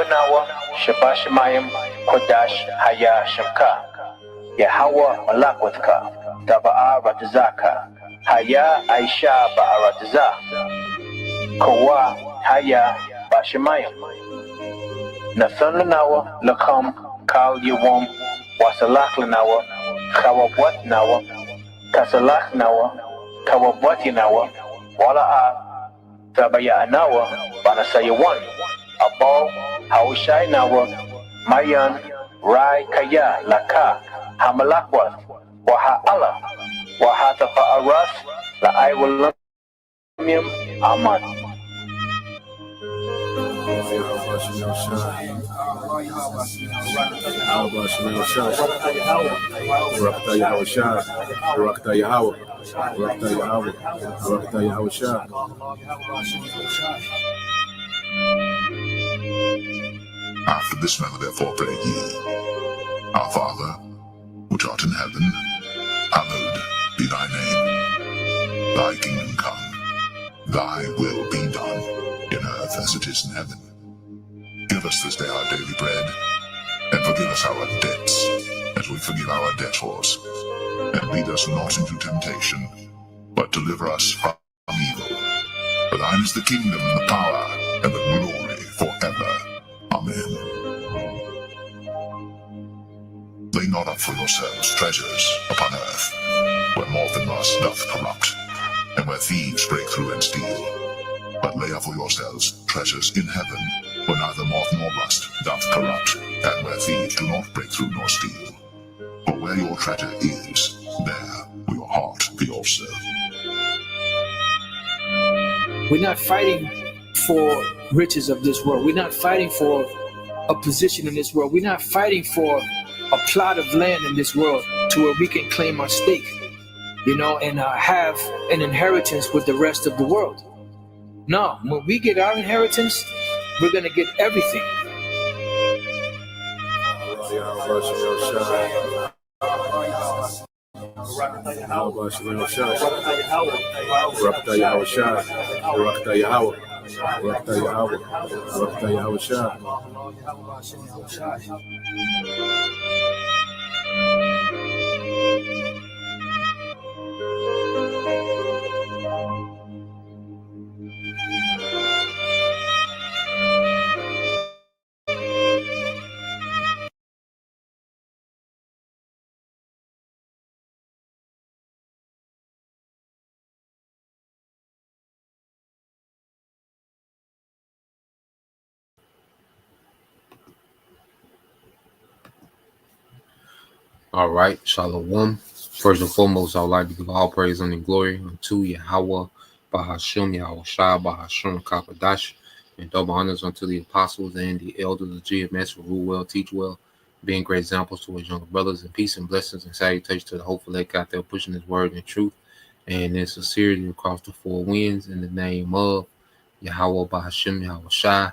Nawa, Shabashamayim, Kodash, Haya, Shamka, Yahawa, Malakwatka, Daba'a Ratazaka, Haya, Aisha, Ba'arataza, Kawa, Haya, Bashamayim, Nathan Nawa, Lakam, Kal Yawam, Wasalak Nawa, Kawabwat Nawa, Kasalak Nawa, Kawabwati Nawa, Wala'a, Tabaya Nawa, Banasayawan, Abo, Haushai Nawa, Mayan, Rai Kaya, Laka, Hamalakwat, Waha Allah, Wahatafa Aras, La Iwalamim, Ahmad. After this manner therefore pray ye, Our Father, which art in heaven, hallowed be thy name. Thy kingdom come, thy will be done, in earth as it is in heaven. Give us this day our daily bread, and forgive us our debts, as we forgive our debtors. And lead us not into temptation, but deliver us from evil. For thine is the kingdom, and the power, and the glory forever. Amen. Lay not up for yourselves treasures upon earth, where moth and rust doth corrupt, and where thieves break through and steal. But lay up for yourselves treasures in heaven, where neither moth nor rust doth corrupt, and where thieves do not break through nor steal. For where your treasure is, there will your heart be also. We're not fighting for riches of this world. We're not fighting for a position in this world. We're not fighting for a plot of land in this world to where we can claim our stake, and have an inheritance with the rest of the world. No, when we get our inheritance, we're going to get everything. All right, Shalom. First and foremost, I would like to give all praise and glory unto Yahweh, Bahashim, Yahweh Shai, Bahashim, Kakadash, and double honors unto the apostles and the elders of GMS who rule well, teach well, being great examples to his younger brothers, and peace and blessings and salutations to the hopeful elect out there pushing his word and truth and in sincerity across the four winds in the name of Yahweh, Bahashim, Yahweh Shai,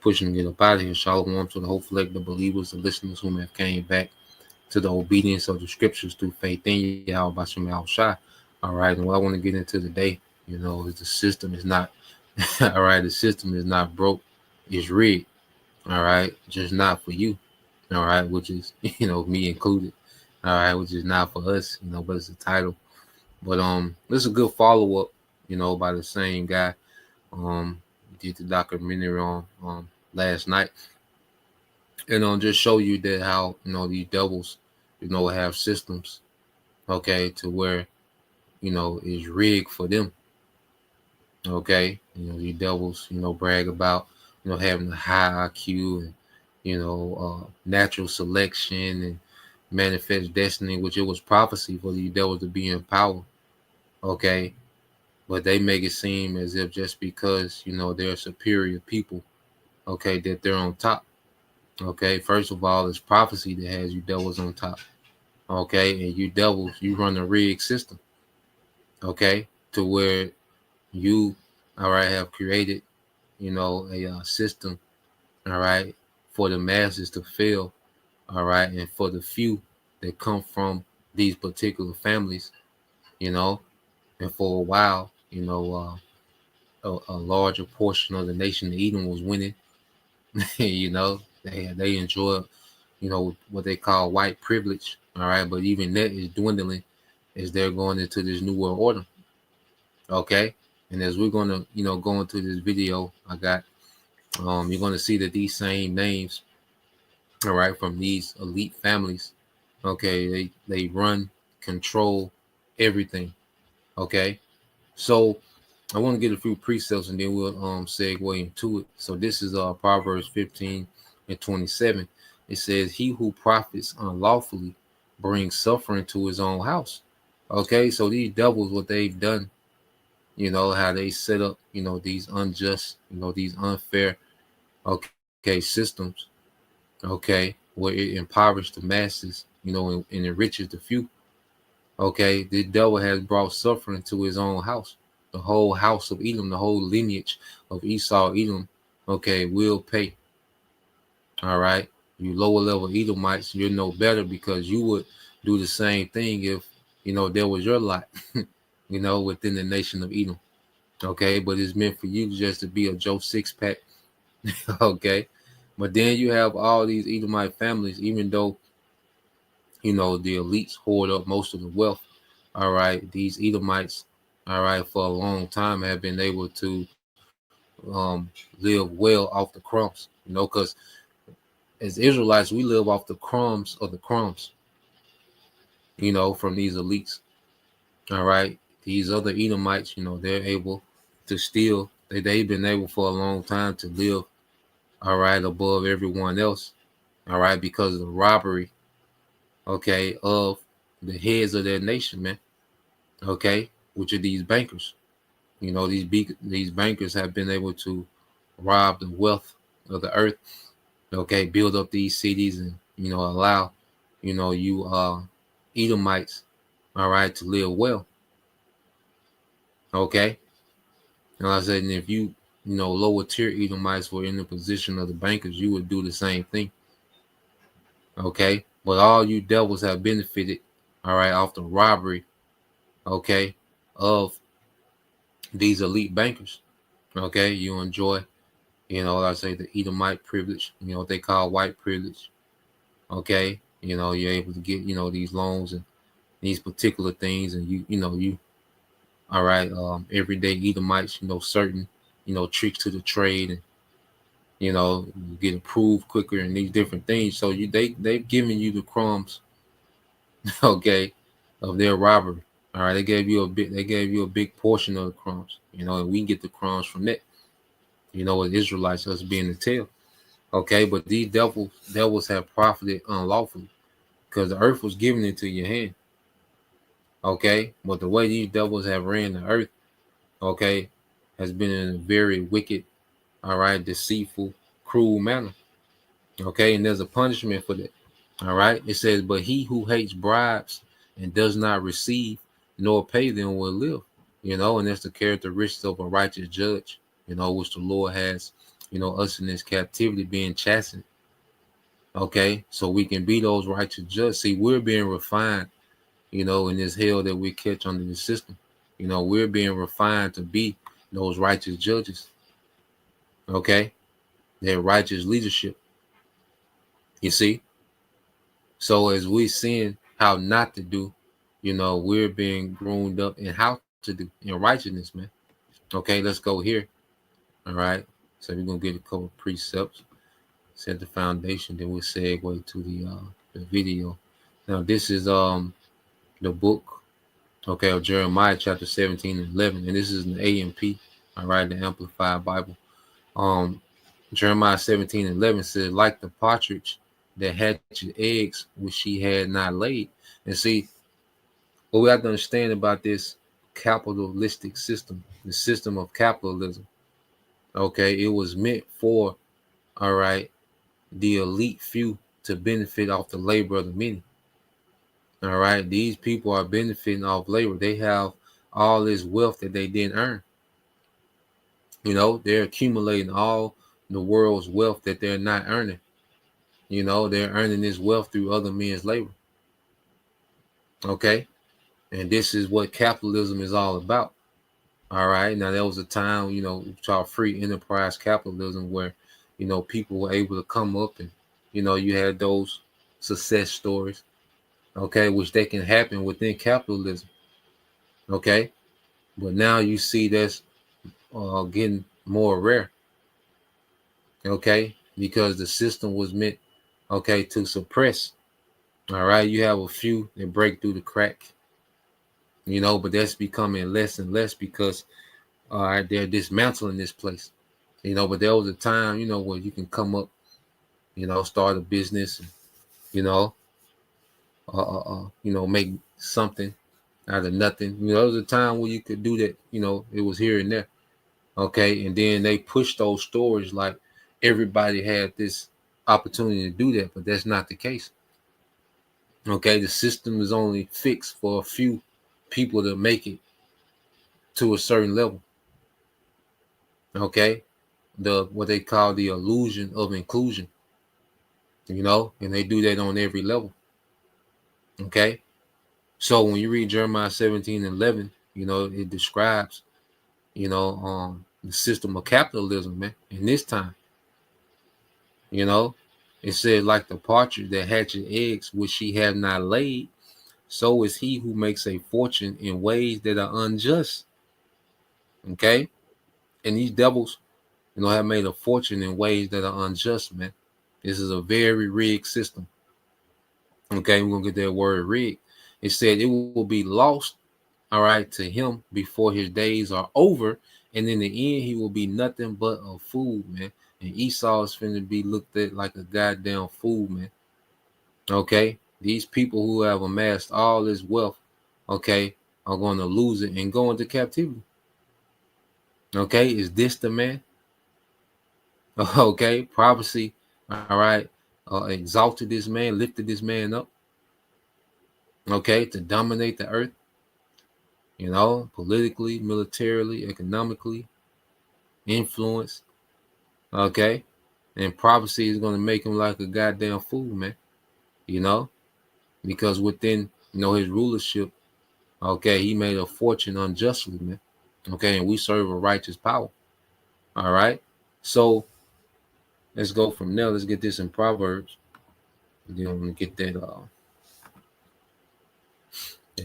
pushing to get up out of here. Shalom to the hopeful elect, the believers, the listeners whom have came back to the obedience of the scriptures through faith in Yahweh Bashem Yahweh Shai. All right, and what I want to get into today, is the system is not all right, the system is not broke, it's rigged. All right, just not for you. All right, which is me included. All right, which is not for us, but it's a title. But this is a good follow-up, by the same guy. Did the documentary on last night. And just show you that how these devils have systems, okay, to where is rigged for them. Okay, these devils brag about having a high IQ and natural selection and manifest destiny, which it was prophecy for these devils to be in power. Okay, but they make it seem as if just because they're superior people, okay, that they're on top. Okay, first of all, it's prophecy that has you devils on top. Okay, and you devils, you run a rigged system. Okay, to where you, all right, have created, a system, all right, for the masses to fail, all right, and for the few that come from these particular families, and for a while, a larger portion of the nation of Edom was winning, You know, they enjoy, you know, what they call white privilege. All right, but even that is dwindling as they're going into this new world order. Okay, and as we're gonna, you know, go into this video, I got, you're gonna see that these same names, all right, from these elite families, okay, they run, control everything. Okay, so I want to get a few precepts and then we'll segue into it. So this is Proverbs 15 and 27. It says, "He who profits unlawfully brings suffering to his own house." Okay, so these devils, what they've done, you know, how they set up, you know, these unjust, you know, these unfair, okay, systems, okay, where it impoverishes the masses, you know, and enriches the few. Okay, the devil has brought suffering to his own house. The whole house of Edom, the whole lineage of Esau, Edom, okay, will pay. All right, you lower level Edomites, you're no better because you would do the same thing if, you know, there was your lot, you know, within the nation of Edom. Okay, but it's meant for you just to be a Joe six pack. Okay, but then you have all these Edomite families, even though, you know, the elites hoard up most of the wealth. All right, these Edomites, all right, for a long time have been able to live well off the crumbs, you know, because as Israelites, we live off the crumbs of the crumbs, you know, from these elites. All right, these other Edomites, you know, they're able to still, they've been able for a long time to live, all right, above everyone else, all right, because of the robbery, okay, of the heads of their nation, man, okay, which are these bankers. You know, these bankers have been able to rob the wealth of the earth, okay, build up these cities and, you know, allow, you know, you Edomites, all right, to live well. Okay. And like I said, and if you know, lower tier Edomites were in the position of the bankers, you would do the same thing. Okay. But all you devils have benefited, all right, off the robbery, okay, of these elite bankers. Okay. You enjoy, you know, like I say, the Edomite privilege, you know, what they call white privilege. Okay. You know, you're able to get, you know, these loans and these particular things, and you all right, everyday Edomites, you know, certain, you know, tricks to the trade, and, you know, you get approved quicker and these different things. So they've given you the crumbs, okay, of their robbery. All right, they gave you a big portion of the crumbs, you know, and we get the crumbs from that. You know, with Israelites, us being the tail. Okay, but these devils have profited unlawfully because the earth was given into your hand. Okay, but the way these devils have ran the earth, okay, has been in a very wicked, all right, deceitful, cruel manner. Okay, and there's a punishment for that. All right, it says, "But he who hates bribes and does not receive nor pay them will live." You know, and that's the characteristics of a righteous judge, you know, which the Lord has, you know, us in this captivity being chastened. Okay, so we can be those righteous judges. See, we're being refined, you know, in this hell that we catch under the system. You know, we're being refined to be those righteous judges. Okay, their righteous leadership. You see, so as we're seeing how not to do, you know, we're being groomed up in how to do in righteousness, man. Okay, let's go here. All right, so we're gonna get a couple of precepts, set the foundation, then we'll segue to the video. Now, this is the book, okay, of Jeremiah chapter 17 and 11, and this is an AMP, all right, the Amplified Bible. Jeremiah 17 and 11 says, "Like the partridge that hatched eggs which she had not laid." And see, what we have to understand about this capitalistic system, the system of capitalism, okay, it was meant for, all right, the elite few to benefit off the labor of the many. All right, these people are benefiting off labor. They have all this wealth that they didn't earn. You know, they're accumulating all the world's wealth that they're not earning. You know, they're earning this wealth through other men's labor. Okay. And this is what capitalism is all about. All right. Now, there was a time, you know, called free enterprise capitalism where, people were able to come up, and you had those success stories, okay, which they can happen within capitalism, okay. But now you see that's getting more rare, okay, because the system was meant, okay, to suppress. All right, you have a few that break through the crack, but that's becoming less and less because all right, they're dismantling this place, but there was a time, where you can come up, start a business, you know, make something out of nothing. There was a time where you could do that, it was here and there. Okay. And then they pushed those stories like everybody had this opportunity to do that, but that's not the case. Okay. The system is only fixed for a few people to make it to a certain level. Okay. What they call the illusion of inclusion, and they do that on every level. Okay. So when you read Jeremiah 17:11, it describes, the system of capitalism, man. In this time, it said, like the partridge that hatches eggs which she have not laid, so is he who makes a fortune in ways that are unjust. Okay. And these devils, have made a fortune in ways that are unjust, man. This is a very rigged system. Okay, we're gonna get that word rigged. It said it will be lost, all right, to him before his days are over, and in the end he will be nothing but a fool, man. And Esau is finna be looked at like a goddamn fool, man. Okay, these people who have amassed all this wealth, okay, are going to lose it and go into captivity. Okay, is this the man? Okay, prophecy, all right, exalted this man, lifted this man up, okay, to dominate the earth, politically, militarily, economically, influence, okay, and prophecy is going to make him like a goddamn fool, man, because within, his rulership, okay, he made a fortune unjustly, man, okay, and we serve a righteous power, all right, so let's go from there. Let's get this in Proverbs. Then I'm going to get that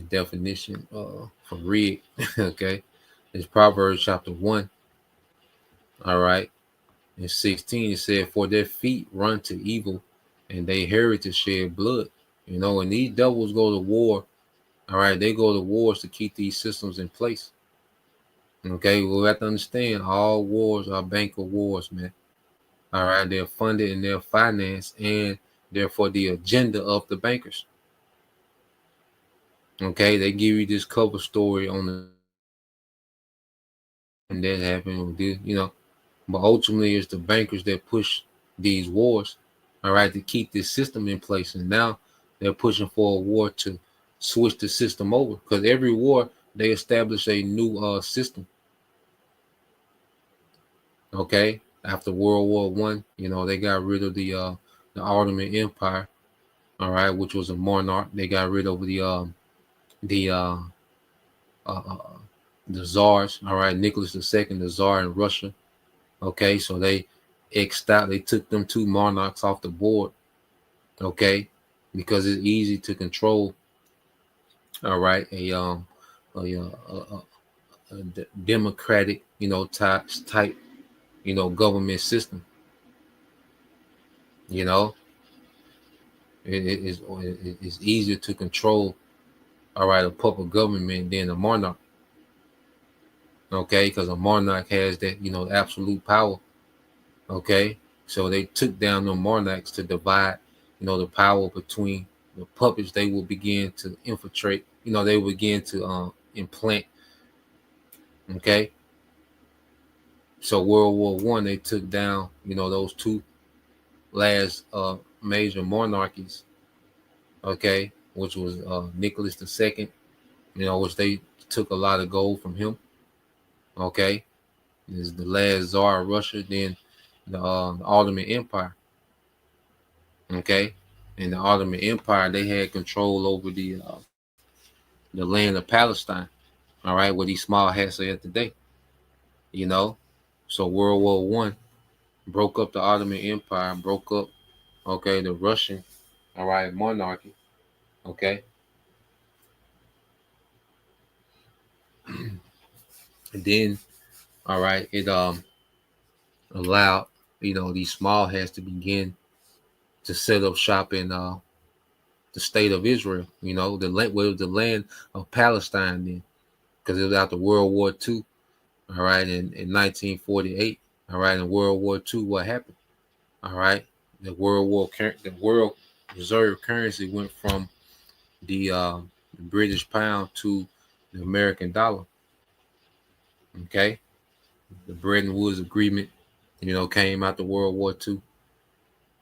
definition for rig. Okay. It's Proverbs chapter 1. All right. In 16, it said, for their feet run to evil and they hurry to shed blood. And these devils go to war. All right. They go to wars to keep these systems in place. Okay. We have to understand all wars are banker wars, man. All right. They're funded and they're financed and they're for the agenda of the bankers. Okay, they give you this cover story on the and that happened with this, but ultimately it's the bankers that push these wars, all right, to keep this system in place. And now they're pushing for a war to switch the system over, because every war they establish a new system. Okay, after World War I, they got rid of the Ottoman Empire, all right, which was a monarch. They got rid of the czars, all right, Nicholas II, the czar in Russia. Okay, so they took them two monarchs off the board, okay, because it's easy to control, all right, a democratic, type, government system. It's easier to control, all right, a puppet government than a monarch. Okay, because a monarch has that, absolute power. Okay, so they took down the monarchs to divide, the power between the puppets. They will begin to infiltrate, they will begin to implant. Okay, so World War I, they took down, those two last major monarchies. Okay, which was Nicholas II, which they took a lot of gold from him. Okay, this is the last czar of Russia. Then the Ottoman Empire. Okay, and the Ottoman Empire, they had control over the land of Palestine. All right, where these small hats are at today. So World War I, broke up the Ottoman Empire, broke up, okay, the Russian, all right, monarchy, okay. And then, all right, it allowed, these small hats to begin to set up shop in the state of Israel, the land, well, the land of Palestine then, because it was after World War II, all right, in 1948, all right, in World War II, what happened? All right, the world reserve currency went from the British pound to the American dollar. Okay, the Bretton Woods Agreement, came out the World War II.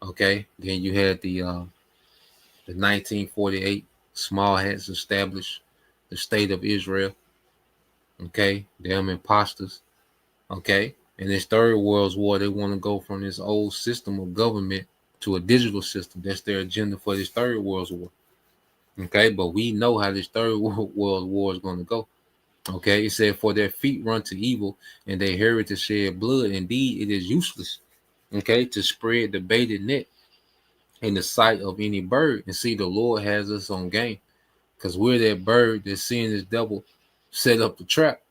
Okay, then you had the 1948 small hats established the state of Israel. Okay, them imposters. Okay, in this third world war, they want to go from this old system of government to a digital system. That's their agenda for this third world war. Okay, but we know how this third world war is going to go. Okay, it said, for their feet run to evil and they hurry to shed blood. Indeed, it is useless, okay, to spread the baited net in the sight of any bird. And see, the Lord has us on game because we're that bird that's seeing this devil set up the trap.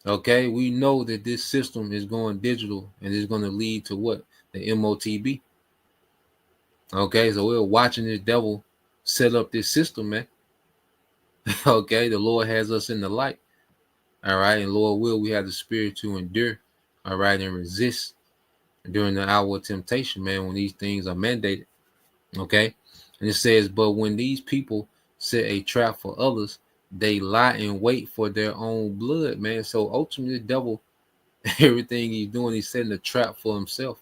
Okay, we know that this system is going digital and it's going to lead to what? The MOTB. Okay, so we're watching this devil set up this system, man. Okay, the Lord has us in the light. All right, and Lord will, we have the spirit to endure, all right, and resist during the hour of temptation, man, when these things are mandated. Okay, and it says, but when these people set a trap for others, they lie in wait for their own blood, man. So ultimately, the devil, everything he's doing, he's setting a trap for himself.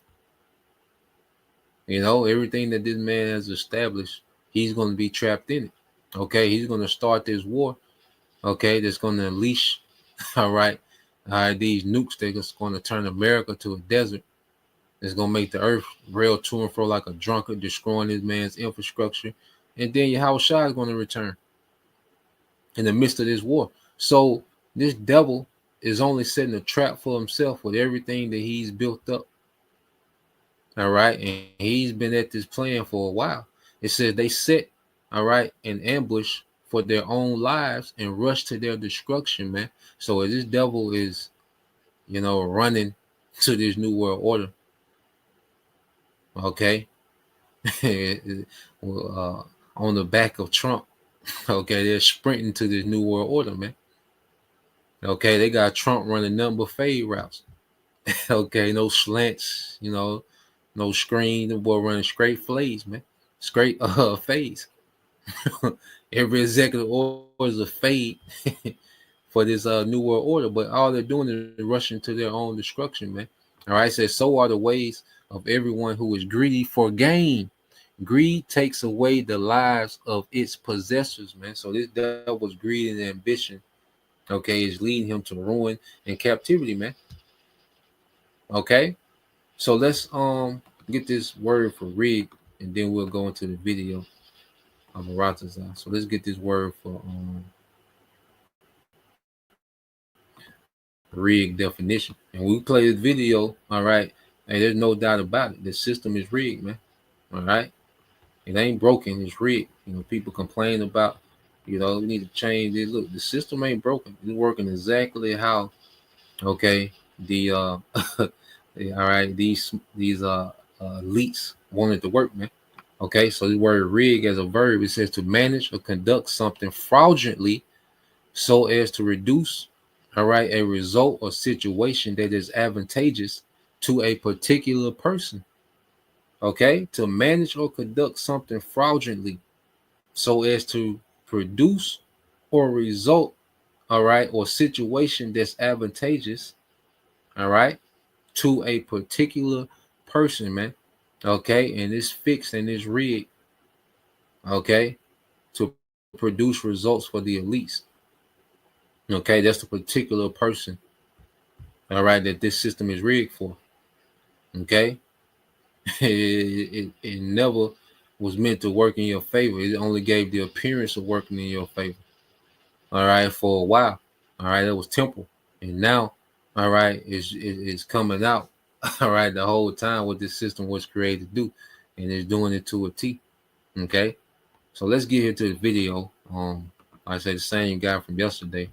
Everything that this man has established, he's going to be trapped in it. Okay, he's going to start this war. Okay, that's going to unleash, all right, these nukes that's going to turn America to a desert. It's going to make the earth rail to and fro like a drunkard, destroying this man's infrastructure. And then Yahushua is going to return in the midst of this war. So this devil is only setting a trap for himself with everything that he's built up. All right. And he's been at this plan for a while. It says they set, all right, an ambush for their own lives and rush to their destruction, man. So as this devil is, running to this new world order, okay, on the back of Trump, okay, they're sprinting to this new world order, man. Okay, they got Trump running nothing but fade routes. Okay, no slants, no screen. The boy running straight fades, man. Straight fades. Every executive order is a fade for this new world order, but all they're doing is rushing to their own destruction, man. All right, it says, so are the ways of everyone who is greedy for gain. Greed takes away the lives of its possessors, man. So this devil's greed and ambition, okay, is leading him to ruin and captivity, man. Okay, so let's get this word for rig, and then we'll go into the video of Aratazah. So let's get this word for rig definition, and we play this video. All right, and there's no doubt about it. The system is rigged, man. All right, it ain't broken. It's rigged. People complain about, we need to change it. Look, the system ain't broken. It's working exactly how, okay, the all right, these elites wanted to work, man. Okay, so the word rig as a verb, it says to manage or conduct something fraudulently so as to reduce, all right, a result or situation that is advantageous to a particular person. Okay, to manage or conduct something fraudulently so as to produce or result, all right, or situation that's advantageous, all right, to a particular person, man. Okay, and it's fixed and it's rigged, okay, to produce results for the elites. Okay, that's the particular person, all right, that this system is rigged for. Okay, it never was meant to work in your favor. It only gave the appearance of working in your favor. All right, for a while. All right, that was temporal, and now, all right, it's coming out. All right, the whole time what this system was created to do, and it's doing it to a T. Okay, so let's get here to the video. Like I said, the same guy from yesterday.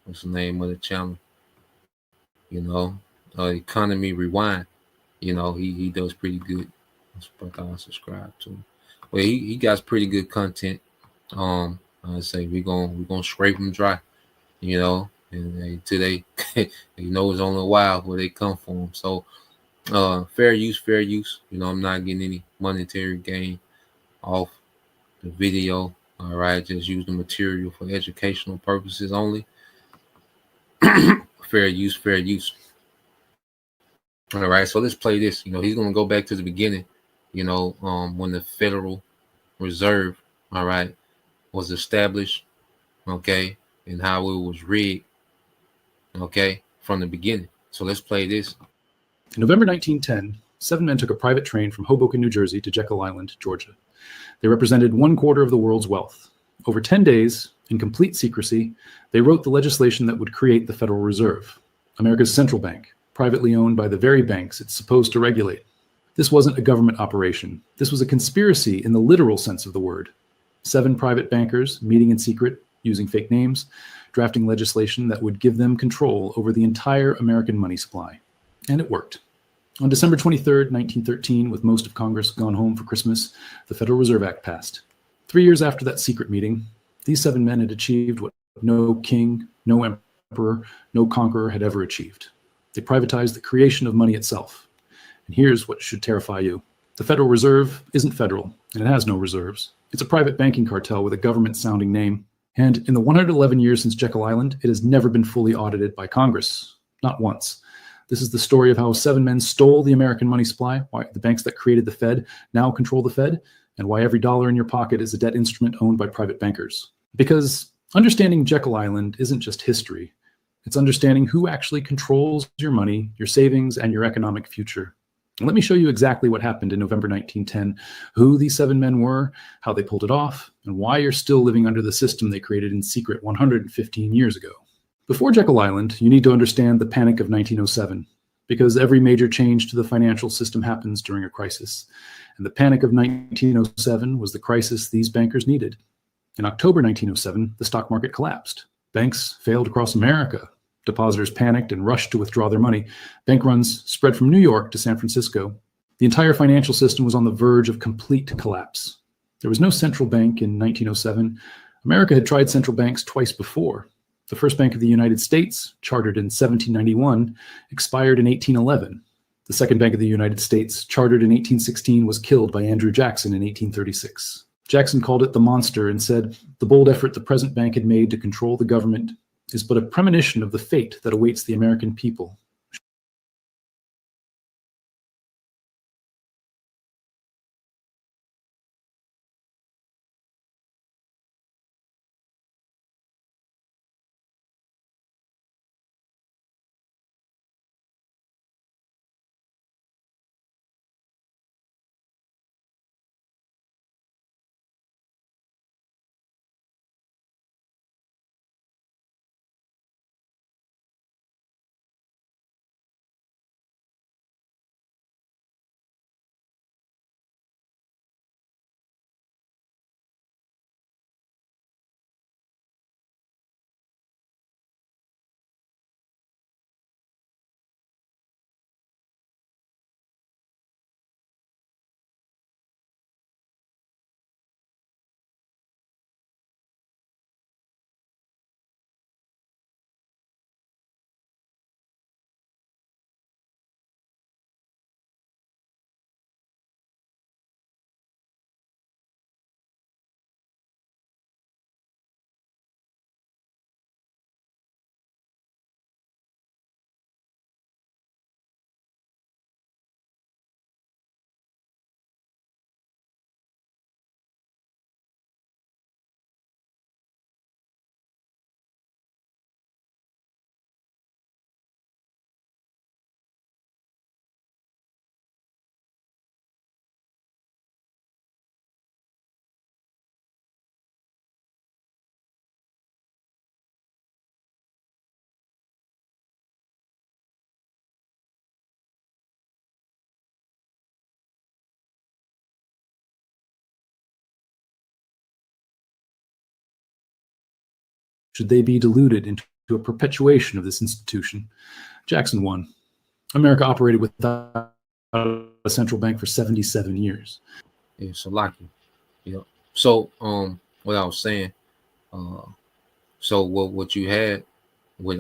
What's the name of the channel? You know, Economy Rewind. You know, he does pretty good. I subscribe to him. Well, he got pretty good content. I say we're gonna scrape them dry. You know, and until they, you know, it's only a while where they come for them. So, fair use. You know, I'm not getting any monetary gain off the video. All right, just use the material for educational purposes only. Fair use. All right, so let's play this. You know, he's gonna go back to the beginning. You know, when the Federal Reserve, all right, was established, okay, and how it was rigged, okay, from the beginning. So let's play this. In November 1910, 7 men took a private train from Hoboken, New Jersey to Jekyll Island, Georgia. They represented 1/4 of the world's wealth. Over 10 days, in complete secrecy, they wrote the legislation that would create the Federal Reserve, America's central bank, privately owned by the very banks it's supposed to regulate. This wasn't a government operation. This was a conspiracy in the literal sense of the word. 7 private bankers meeting in secret, using fake names, drafting legislation that would give them control over the entire American money supply. And it worked. On December 23rd, 1913, with most of Congress gone home for Christmas, the Federal Reserve Act passed. 3 years after that secret meeting, these 7 men had achieved what no king, no emperor, no conqueror had ever achieved. They privatized the creation of money itself. And here's what should terrify you. The Federal Reserve isn't federal, and it has no reserves. It's a private banking cartel with a government-sounding name. And in the 111 years since Jekyll Island, it has never been fully audited by Congress. Not once. This is the story of how 7 men stole the American money supply, why the banks that created the Fed now control the Fed, and why every dollar in your pocket is a debt instrument owned by private bankers. Because understanding Jekyll Island isn't just history. It's understanding who actually controls your money, your savings, and your economic future. And let me show you exactly what happened in November 1910, who these 7 men were, how they pulled it off, and why you're still living under the system they created in secret 115 years ago. Before Jekyll Island, you need to understand the Panic of 1907, because every major change to the financial system happens during a crisis. And the Panic of 1907 was the crisis these bankers needed. In October 1907, the stock market collapsed. Banks failed across America. Depositors panicked and rushed to withdraw their money. Bank runs spread from New York to San Francisco. The entire financial system was on the verge of complete collapse. There was no central bank in 1907. America had tried central banks twice before. The first Bank of the United States, chartered in 1791, expired in 1811. The second Bank of the United States, chartered in 1816, was killed by Andrew Jackson in 1836. Jackson called it the monster and said, "The bold effort the present bank had made to control the government is but a premonition of the fate that awaits the American people should they be deluded into a perpetuation of this institution? Jackson won. America operated without a central bank for 77 years. Yeah, so lucky. Yeah. So what I was saying, so what you had with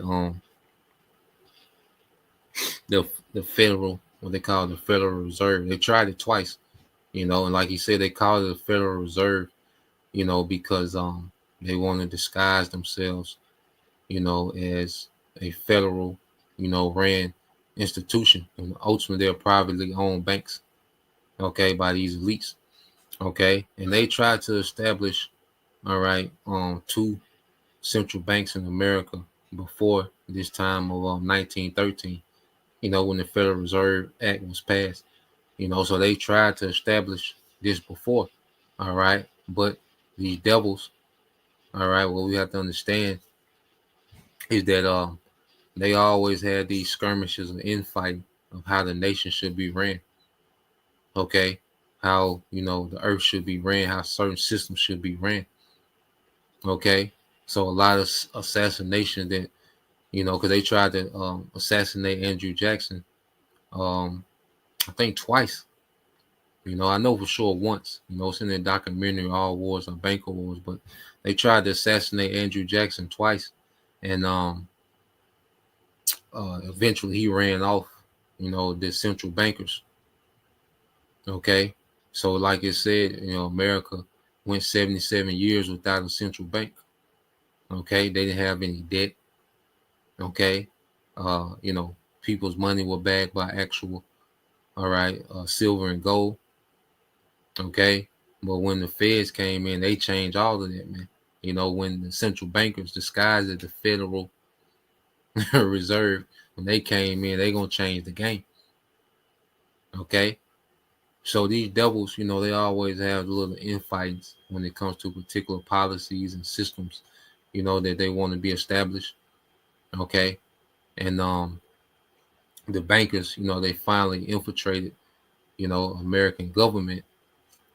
the federal, what they call the Federal Reserve, they tried it twice, and like you said, they called it the Federal Reserve, because they want to disguise themselves, as a federal, ran institution, and ultimately they're privately owned banks, okay, by these elites, okay, and they tried to establish, all right, two central banks in America before this time of 1913, when the Federal Reserve Act was passed, so they tried to establish this before, all right, but these devils, all right, what we have to understand is that they always had these skirmishes and infighting of how the nation should be ran, okay, how, the earth should be ran, how certain systems should be ran, okay, so a lot of assassination that, because they tried to assassinate Andrew Jackson, I think twice. I know for sure once. It's in the documentary All Wars Are Banker Wars, but they tried to assassinate Andrew Jackson twice, and eventually he ran off. The central bankers. Okay, so like it said, America went 77 years without a central bank. Okay, they didn't have any debt. Okay, people's money were backed by actual, all right, silver and gold. Okay, but when the feds came in, they changed all of that, man. When the central bankers disguised as the Federal Reserve, when they came in, they gonna change the game. Okay, so these devils, they always have little infights when it comes to particular policies and systems, that they want to be established. Okay, and the bankers, they finally infiltrated, American government,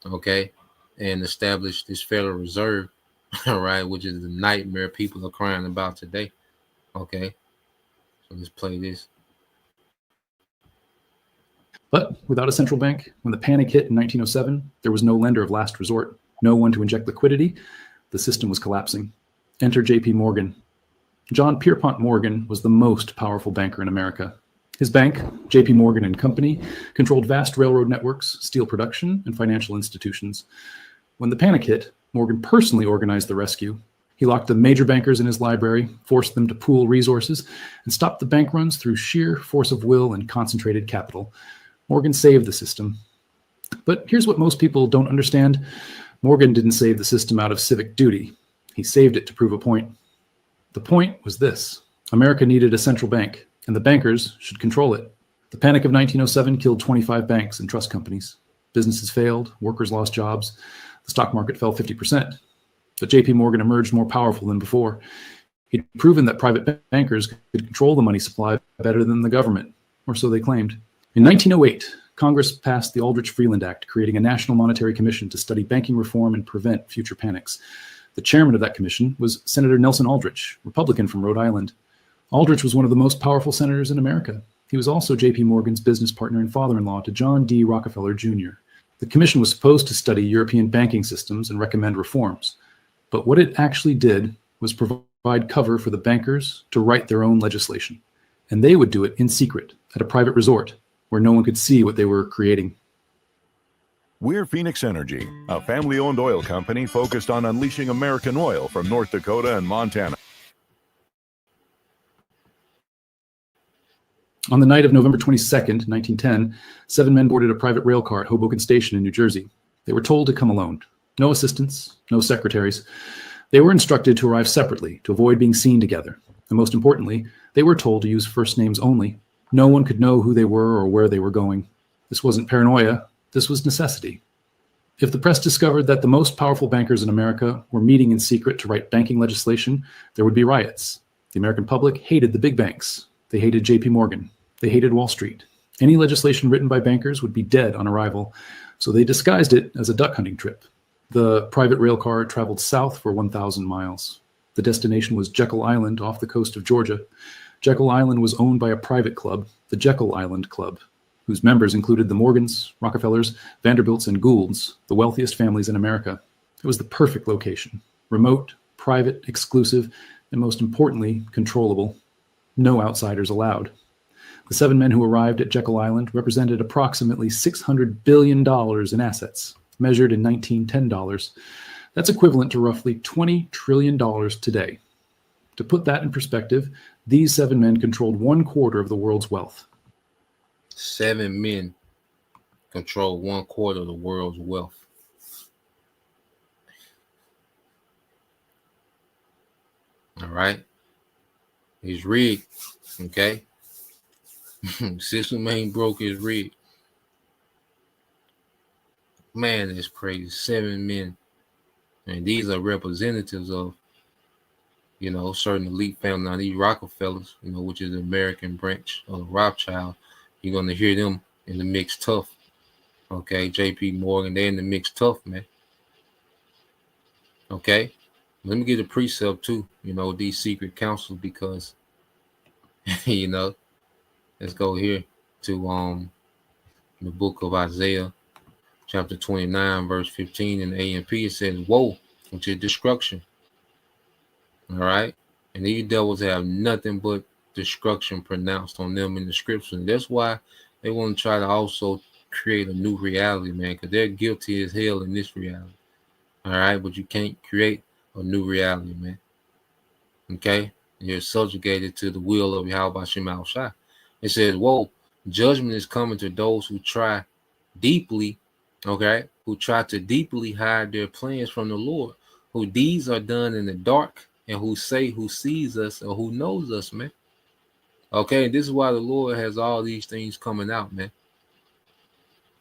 okay, and established this Federal Reserve, all right, which is the nightmare people are crying about today. Okay, so let's play this. But without a central bank, when the panic hit in 1907, there was no lender of last resort, no one to inject liquidity. The system was collapsing. Enter J.P. Morgan. John Pierpont Morgan was the most powerful banker in America. His bank, J.P. Morgan and Company, controlled vast railroad networks, steel production, and financial institutions. When the panic hit, Morgan personally organized the rescue. He locked the major bankers in his library, forced them to pool resources, and stopped the bank runs through sheer force of will and concentrated capital. Morgan saved the system. But here's what most people don't understand. Morgan didn't save the system out of civic duty. He saved it to prove a point. The point was this: America needed a central bank, and the bankers should control it. The panic of 1907 killed 25 banks and trust companies. Businesses failed, workers lost jobs, the stock market fell 50%. But J.P. Morgan emerged more powerful than before. He'd proven that private bankers could control the money supply better than the government, or so they claimed. In 1908, Congress passed the Aldrich-Freeland Act, creating a National Monetary Commission to study banking reform and prevent future panics. The chairman of that commission was Senator Nelson Aldrich, Republican from Rhode Island. Aldrich was one of the most powerful senators in America. He was also J.P. Morgan's business partner and father-in-law to John D. Rockefeller Jr. The commission was supposed to study European banking systems and recommend reforms. But what it actually did was provide cover for the bankers to write their own legislation. And they would do it in secret at a private resort where no one could see what they were creating. We're Phoenix Energy, a family-owned oil company focused on unleashing American oil from North Dakota and Montana. On the night of November 22nd, 1910, 7 men boarded a private rail car at Hoboken Station in New Jersey. They were told to come alone. No assistants, no secretaries. They were instructed to arrive separately to avoid being seen together. And most importantly, they were told to use first names only. No one could know who they were or where they were going. This wasn't paranoia. This was necessity. If the press discovered that the most powerful bankers in America were meeting in secret to write banking legislation, there would be riots. The American public hated the big banks. They hated J.P. Morgan. They hated Wall Street. Any legislation written by bankers would be dead on arrival, so they disguised it as a duck hunting trip. The private rail car traveled south for 1,000 miles. The destination was Jekyll Island off the coast of Georgia. Jekyll Island was owned by a private club, the Jekyll Island Club, whose members included the Morgans, Rockefellers, Vanderbilts, and Goulds, the wealthiest families in America. It was the perfect location. Remote, private, exclusive, and most importantly, controllable. No outsiders allowed. The 7 men who arrived at Jekyll Island represented approximately $600 billion in assets, measured in 1910 dollars. That's equivalent to roughly $20 trillion today. To put that in perspective, these 7 men controlled 1/4 of the world's wealth. 7 men control 1/4 of the world's wealth. All right. It's rigged. Okay. System ain't broke, it's rigged. Man, it's crazy. 7 men. And these are representatives of, certain elite family. Now, these Rockefellers, which is the American branch of Rothschild, you're going to hear them in the mix tough. Okay, J.P. Morgan, they're in the mix tough, man. Okay, let me get a precept too, these secret councils, because, let's go here to the book of Isaiah, chapter 29, verse 15 in the AMP. It says, woe, which is destruction. All right, and these devils have nothing but destruction pronounced on them in the scripture. And that's why they want to try to also create a new reality, man, because they're guilty as hell in this reality. All right, but you can't create a new reality, man. Okay, you're subjugated to the will of Yahweh Shem Al Shai. It says, whoa, judgment is coming to those who try deeply, okay, who try to deeply hide their plans from the Lord, whose deeds are done in the dark, and who say who sees us or who knows us, man. Okay, and this is why the Lord has all these things coming out, man.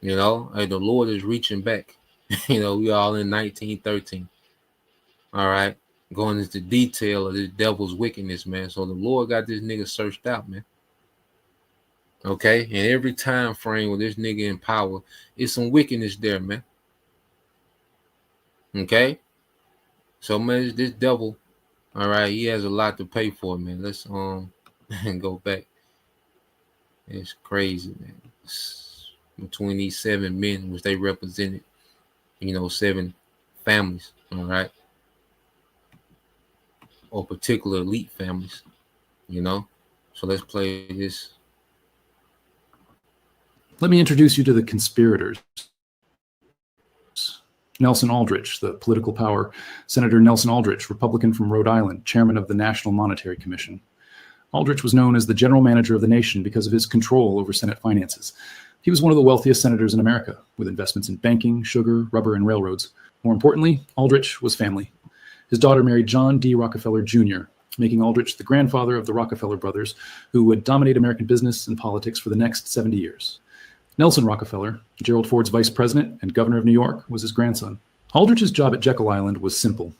And the Lord is reaching back. We all in 1913. All right, going into detail of this devil's wickedness, man. So the Lord got this nigga searched out, man. Okay, and every time frame with this nigga in power, it's some wickedness there, man. Okay, so man, this devil, all right, he has a lot to pay for, man. Let's go back. It's crazy, man. Between these 7 men, which they represented, 7 families, all right, or particular elite families, So let's play this. Let me introduce you to the conspirators. Nelson Aldrich, the political power. Senator Nelson Aldrich, Republican from Rhode Island, chairman of the National Monetary Commission. Aldrich was known as the general manager of the nation because of his control over Senate finances. He was one of the wealthiest senators in America, with investments in banking, sugar, rubber, and railroads. More importantly, Aldrich was family. His daughter married John D. Rockefeller Jr., making Aldrich the grandfather of the Rockefeller brothers, who would dominate American business and politics for the next 70 years. Nelson Rockefeller, Gerald Ford's vice president and governor of New York, was his grandson. Aldrich's job at Jekyll Island was simple.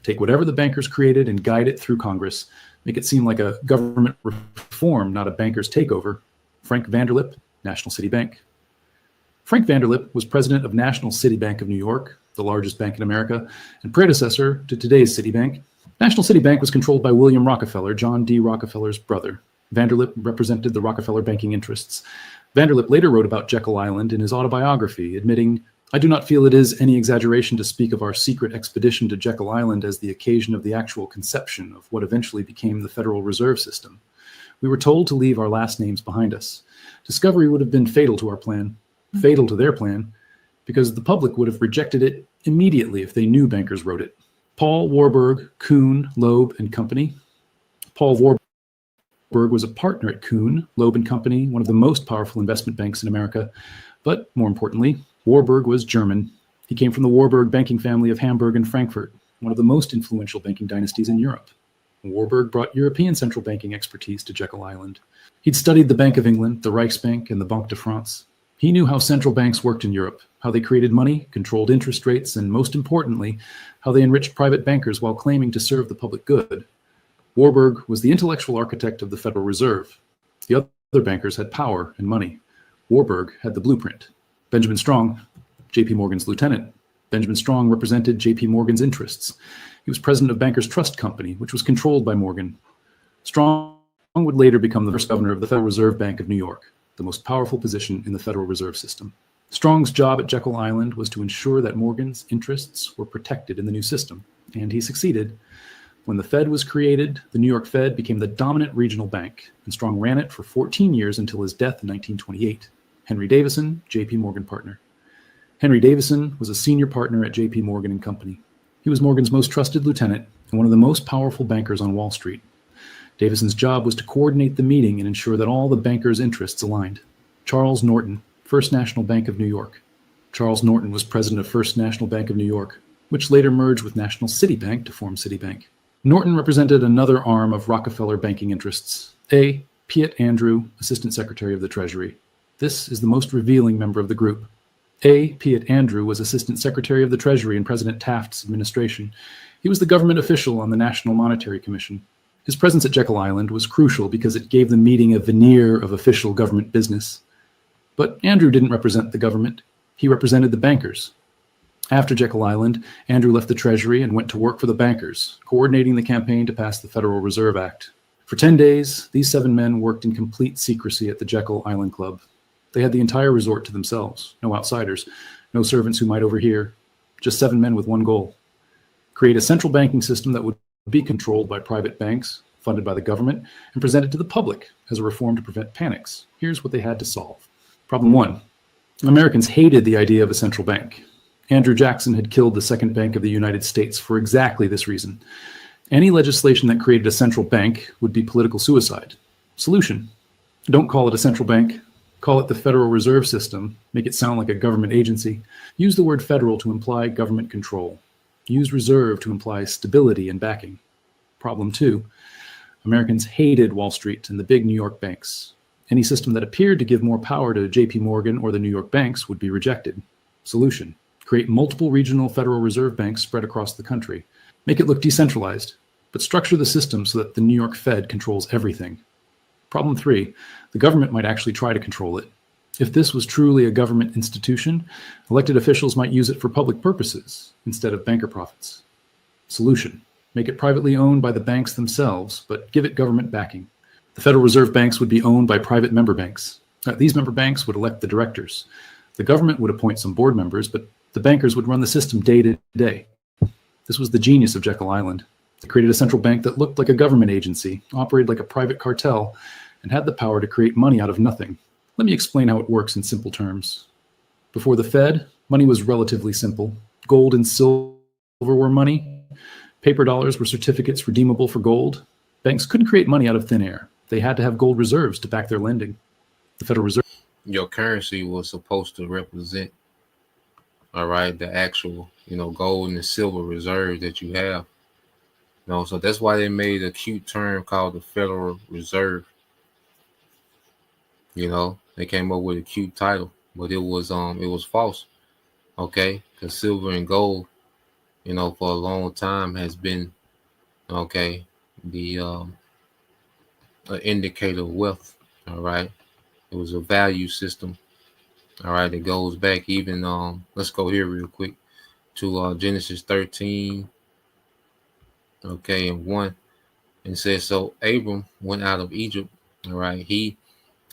Take whatever the bankers created and guide it through Congress, make it seem like a government reform, not a banker's takeover. Frank Vanderlip, National City Bank. Frank Vanderlip was president of National City Bank of New York, the largest bank in America, and predecessor to today's Citibank. National City Bank was controlled by William Rockefeller, John D. Rockefeller's brother. Vanderlip represented the Rockefeller banking interests. Vanderlip later wrote about Jekyll Island in his autobiography, admitting, "I do not feel it is any exaggeration to speak of our secret expedition to Jekyll Island as the occasion of the actual conception of what eventually became the Federal Reserve System. We were told to leave our last names behind us. Discovery would have been fatal to our plan, fatal to their plan, because the public would have rejected it immediately if they knew bankers wrote it." Paul Warburg, Kuhn, Loeb and Company. Paul Warburg was a partner at Kuhn, Loeb and Company, one of the most powerful investment banks in America. But more importantly, Warburg was German. He came from the Warburg banking family of Hamburg and Frankfurt, one of the most influential banking dynasties in Europe. Warburg brought European central banking expertise to Jekyll Island. He'd studied the Bank of England, the Reichsbank, and the Banque de France. He knew how central banks worked in Europe, how they created money, controlled interest rates, and most importantly, how they enriched private bankers while claiming to serve the public good. Warburg was the intellectual architect of the Federal Reserve. The other bankers had power and money. Warburg had the blueprint. Benjamin Strong, J.P. Morgan's lieutenant, Benjamin Strong represented J.P. Morgan's interests. He was president of Bankers Trust Company, which was controlled by Morgan. Strong would later become the first governor of the Federal Reserve Bank of New York, the most powerful position in the Federal Reserve System. Strong's job at Jekyll Island was to ensure that Morgan's interests were protected in the new system, and he succeeded. When the Fed was created, the New York Fed became the dominant regional bank, and Strong ran it for 14 years until his death in 1928. Henry Davison, J.P. Morgan partner. Henry Davison was a senior partner at J.P. Morgan and Company. He was Morgan's most trusted lieutenant and one of the most powerful bankers on Wall Street. Davison's job was to coordinate the meeting and ensure that all the bankers' interests aligned. Charles Norton, First National Bank of New York. Charles Norton was president of First National Bank of New York, which later merged with National City Bank to form Citibank. Norton represented another arm of Rockefeller banking interests. A. Piatt Andrew, Assistant Secretary of the Treasury. This is the most revealing member of the group. A. Piatt Andrew was Assistant Secretary of the Treasury in President Taft's administration. He was the government official on the National Monetary Commission. His presence at Jekyll Island was crucial because it gave the meeting a veneer of official government business. But Andrew didn't represent the government. He represented the bankers. After Jekyll Island, Andrew left the Treasury and went to work for the bankers, coordinating the campaign to pass the Federal Reserve Act. For 10 days, these 7 men worked in complete secrecy at the Jekyll Island Club. They had the entire resort to themselves, no outsiders, no servants who might overhear, just 7 men with one goal: create a central banking system that would be controlled by private banks, funded by the government, and presented to the public as a reform to prevent panics. Here's what they had to solve. Problem 1. Americans hated the idea of a central bank. Andrew Jackson had killed the Second Bank of the United States for exactly this reason. Any legislation that created a central bank would be political suicide. Solution: don't call it a central bank. Call it the Federal Reserve System. Make it sound like a government agency. Use the word federal to imply government control. Use reserve to imply stability and backing. Problem 2. Americans hated Wall Street and the big New York banks. Any system that appeared to give more power to J.P. Morgan or the New York banks would be rejected. Solution: create multiple regional Federal Reserve banks spread across the country. Make it look decentralized, but structure the system so that the New York Fed controls everything. Problem 3. The government might actually try to control it. If this was truly a government institution, elected officials might use it for public purposes instead of banker profits. Solution: make it privately owned by the banks themselves, but give it government backing. The Federal Reserve banks would be owned by private member banks. These member banks would elect the directors. The government would appoint some board members, but the bankers would run the system day to day. This was the genius of Jekyll Island. They created a central bank that looked like a government agency, operated like a private cartel, and had the power to create money out of nothing. Let me explain how it works in simple terms. Before the Fed, money was relatively simple. Gold and silver were money. Paper dollars were certificates redeemable for gold. Banks couldn't create money out of thin air. They had to have gold reserves to back their lending. The Federal Reserve. Your currency was supposed to represent, all right, the actual, gold and silver reserve that you have. So that's why they made a cute term called the Federal Reserve. They came up with a cute title, but it was false. Okay, because silver and gold, for a long time has been, the an indicator of wealth. All right, it was a value system. All right, it goes back even. Let's go here real quick to Genesis 13. Okay, and 1, and says, so Abram went out of Egypt. All right, he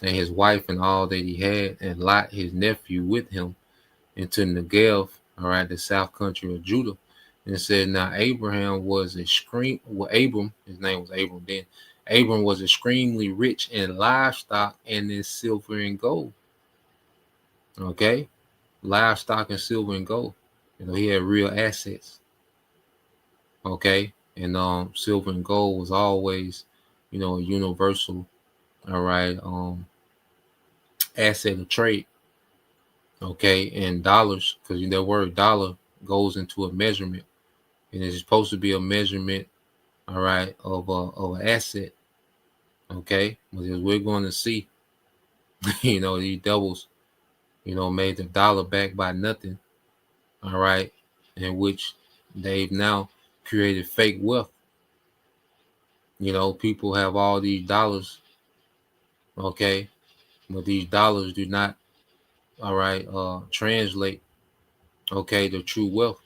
and his wife and all that he had, and Lot his nephew with him, into Negev, all right, the south country of Judah. And it said, now Abraham was Abram, his name was Abram then. Abram was extremely rich in livestock and in silver and gold. Okay, livestock and silver and gold. He had real assets. Okay, and silver and gold was always, a universal, all right, asset of trade. Okay, and dollars, because the word dollar goes into a measurement, and it's supposed to be a measurement, all right, of an asset. Okay, because we're going to see, these devils, made the dollar back by nothing. All right, in which they've now created fake wealth. People have all these dollars. Okay, but these dollars do not, all right, translate, okay, the true wealth.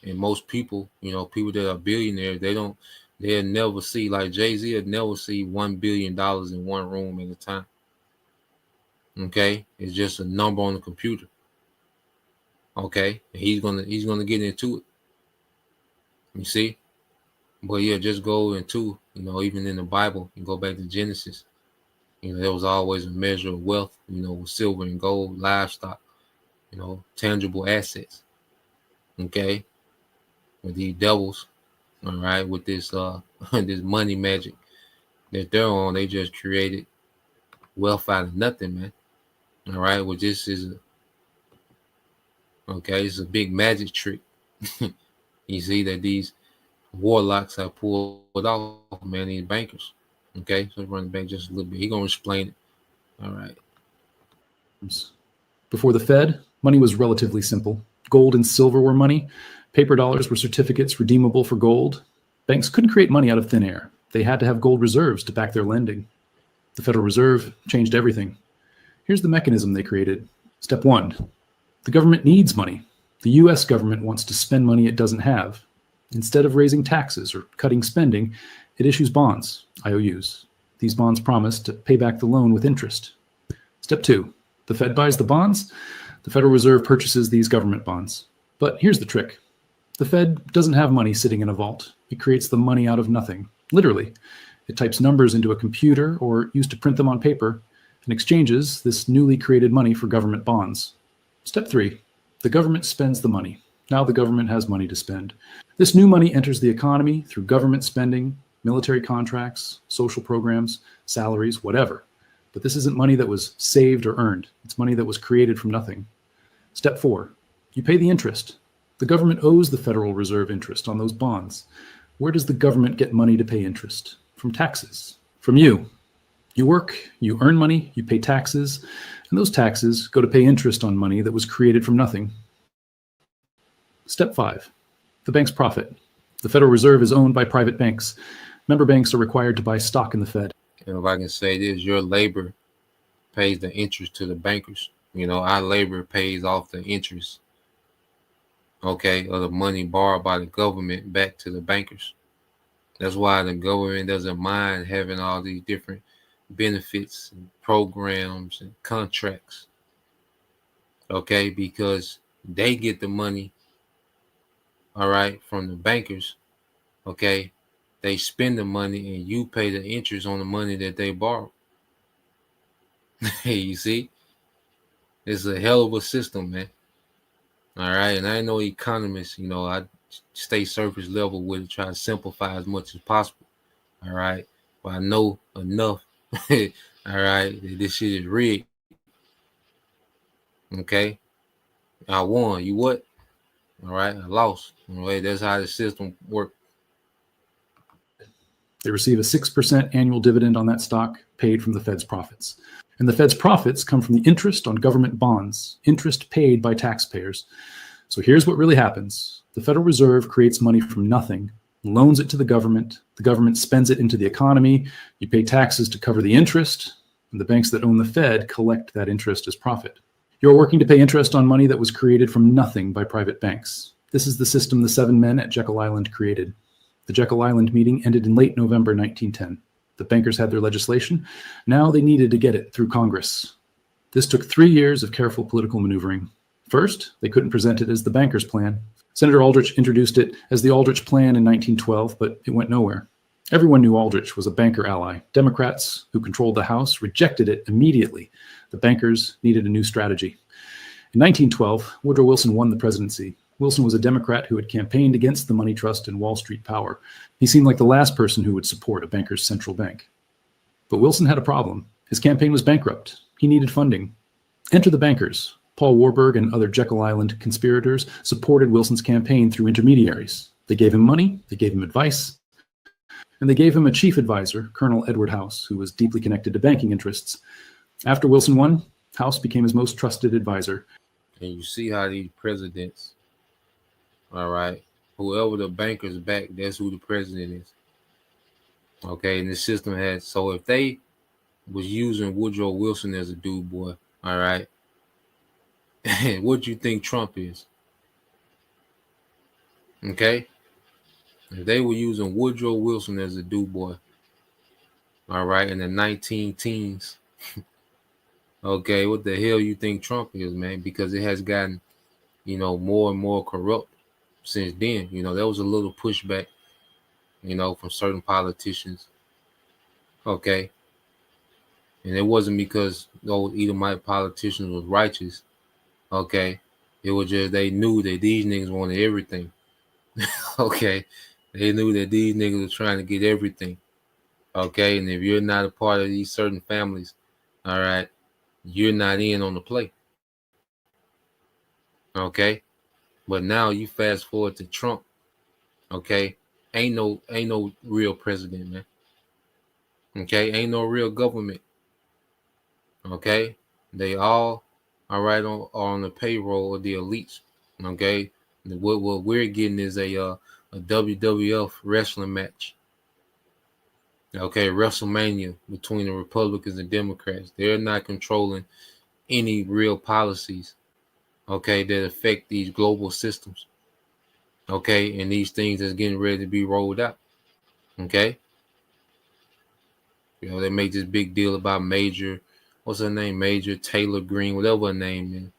And most people, people that are billionaires, they'll never see, like Jay-Z will never see $1 billion in one room at a time. Okay, it's just a number on the computer. Okay, and he's gonna get into it. You see, but yeah, just go into, even in the Bible, you go back to Genesis. There was always a measure of wealth, with silver and gold, livestock, tangible assets. Okay, with these devils, all right, with this this money magic that they're on, they just created wealth out of nothing, man. All right, well, this is it's a big magic trick. You see that these warlocks have pulled off, man, these bankers. Okay, so run it back just a little bit. He's gonna explain it. All right. Before the Fed, money was relatively simple. Gold and silver were money. Paper dollars were certificates redeemable for gold. Banks couldn't create money out of thin air. They had to have gold reserves to back their lending. The Federal Reserve changed everything. Here's the mechanism they created. Step 1. The government needs money. The US government wants to spend money it doesn't have. Instead of raising taxes or cutting spending, it issues bonds, IOUs. These bonds promise to pay back the loan with interest. Step 2. The Fed buys the bonds. The Federal Reserve purchases these government bonds. But here's the trick. The Fed doesn't have money sitting in a vault. It creates the money out of nothing. Literally. It types numbers into a computer or used to print them on paper and exchanges this newly created money for government bonds. Step 3. The government spends the money. Now the government has money to spend. This new money enters the economy through government spending, military contracts, social programs, salaries, whatever. But this isn't money that was saved or earned. It's money that was created from nothing. Step 4. You pay the interest. The government owes the Federal Reserve interest on those bonds. Where does the government get money to pay interest? From taxes. From you. You work, you earn money, you pay taxes, and those taxes go to pay interest on money that was created from nothing. Step 5. The bank's profit. The Federal Reserve is owned by private banks. Member banks are required to buy stock in the Fed. And if I can say this, your labor pays the interest to the bankers. Our labor pays off the interest, of the money borrowed by the government back to the bankers. That's why the government doesn't mind having all these different benefits and programs and contracts. Because they get the money, from the bankers. They spend the money and you pay the interest on the money that they borrow. You see? It's a hell of a system, man. All right. And I know economists, I stay surface level with it, try to simplify as much as possible. All right. But I know enough, all right, that this shit is rigged. Okay. I won. You what? All right. I lost. All right. That's how the system works. They receive a 6% annual dividend on that stock paid from the Fed's profits. And the Fed's profits come from the interest on government bonds, interest paid by taxpayers. So here's what really happens. The Federal Reserve creates money from nothing, loans it to the government spends it into the economy, you pay taxes to cover the interest, and the banks that own the Fed collect that interest as profit. You're working to pay interest on money that was created from nothing by private banks. This is the system the 7 men at Jekyll Island created. The Jekyll Island meeting ended in late November 1910. The bankers had their legislation. Now they needed to get it through Congress. This took 3 years of careful political maneuvering. First, they couldn't present it as the bankers' plan. Senator Aldrich introduced it as the Aldrich Plan in 1912, but it went nowhere. Everyone knew Aldrich was a banker ally. Democrats, who controlled the House, rejected it immediately. The bankers needed a new strategy. In 1912, Woodrow Wilson won the presidency. Wilson was a Democrat who had campaigned against the money trust and Wall Street power. He seemed like the last person who would support a banker's central bank. But Wilson had a problem. His campaign was bankrupt. He needed funding. Enter the bankers. Paul Warburg and other Jekyll Island conspirators supported Wilson's campaign through intermediaries. They gave him money, they gave him advice, and they gave him a chief advisor, Colonel Edward House, who was deeply connected to banking interests. After Wilson won, House became his most trusted advisor. And you see how these presidents, all right, whoever the bankers back, that's who the president is. Okay, and the system has, so if they was using Woodrow Wilson as a dude boy, all right, what do you think Trump is? Okay? If they were using Woodrow Wilson as a do boy, all right, in the 19 teens, okay, what the hell you think Trump is, man? Because it has gotten, more and more corrupt since then. There was a little pushback, from certain politicians, okay? And it wasn't because those Edomite politicians was righteous, okay? It was just they knew that these niggas wanted everything, okay? They knew that these niggas were trying to get everything, okay? And if you're not a part of these certain families, all right, you're not in on the play, okay? But now you fast forward to Trump, okay? Ain't no real president, man. Okay, ain't no real government. Okay, they all right on the payroll of the elites. Okay, what we're getting is a WWF wrestling match. Okay, WrestleMania between the Republicans and Democrats. They're not controlling any real policies, okay, that affect these global systems. Okay, and these things that's getting ready to be rolled out. Okay, they make this big deal about what's her name? Major Taylor Greene, whatever her name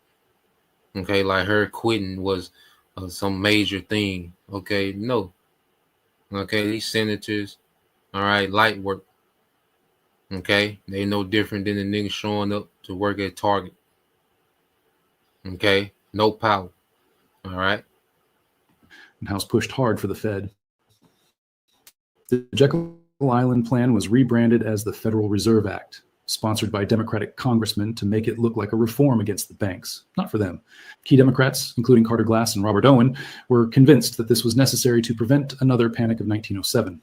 is. Okay, like her quitting was some major thing. Okay, no. Okay, these senators, all right, light work. Okay, they no different than the niggas showing up to work at Target. Okay, no power. All right. And House pushed hard for the Fed. The Jekyll Island plan was rebranded as the Federal Reserve Act, sponsored by Democratic congressmen to make it look like a reform against the banks. Not for them. Key Democrats, including Carter Glass and Robert Owen, were convinced that this was necessary to prevent another panic of 1907.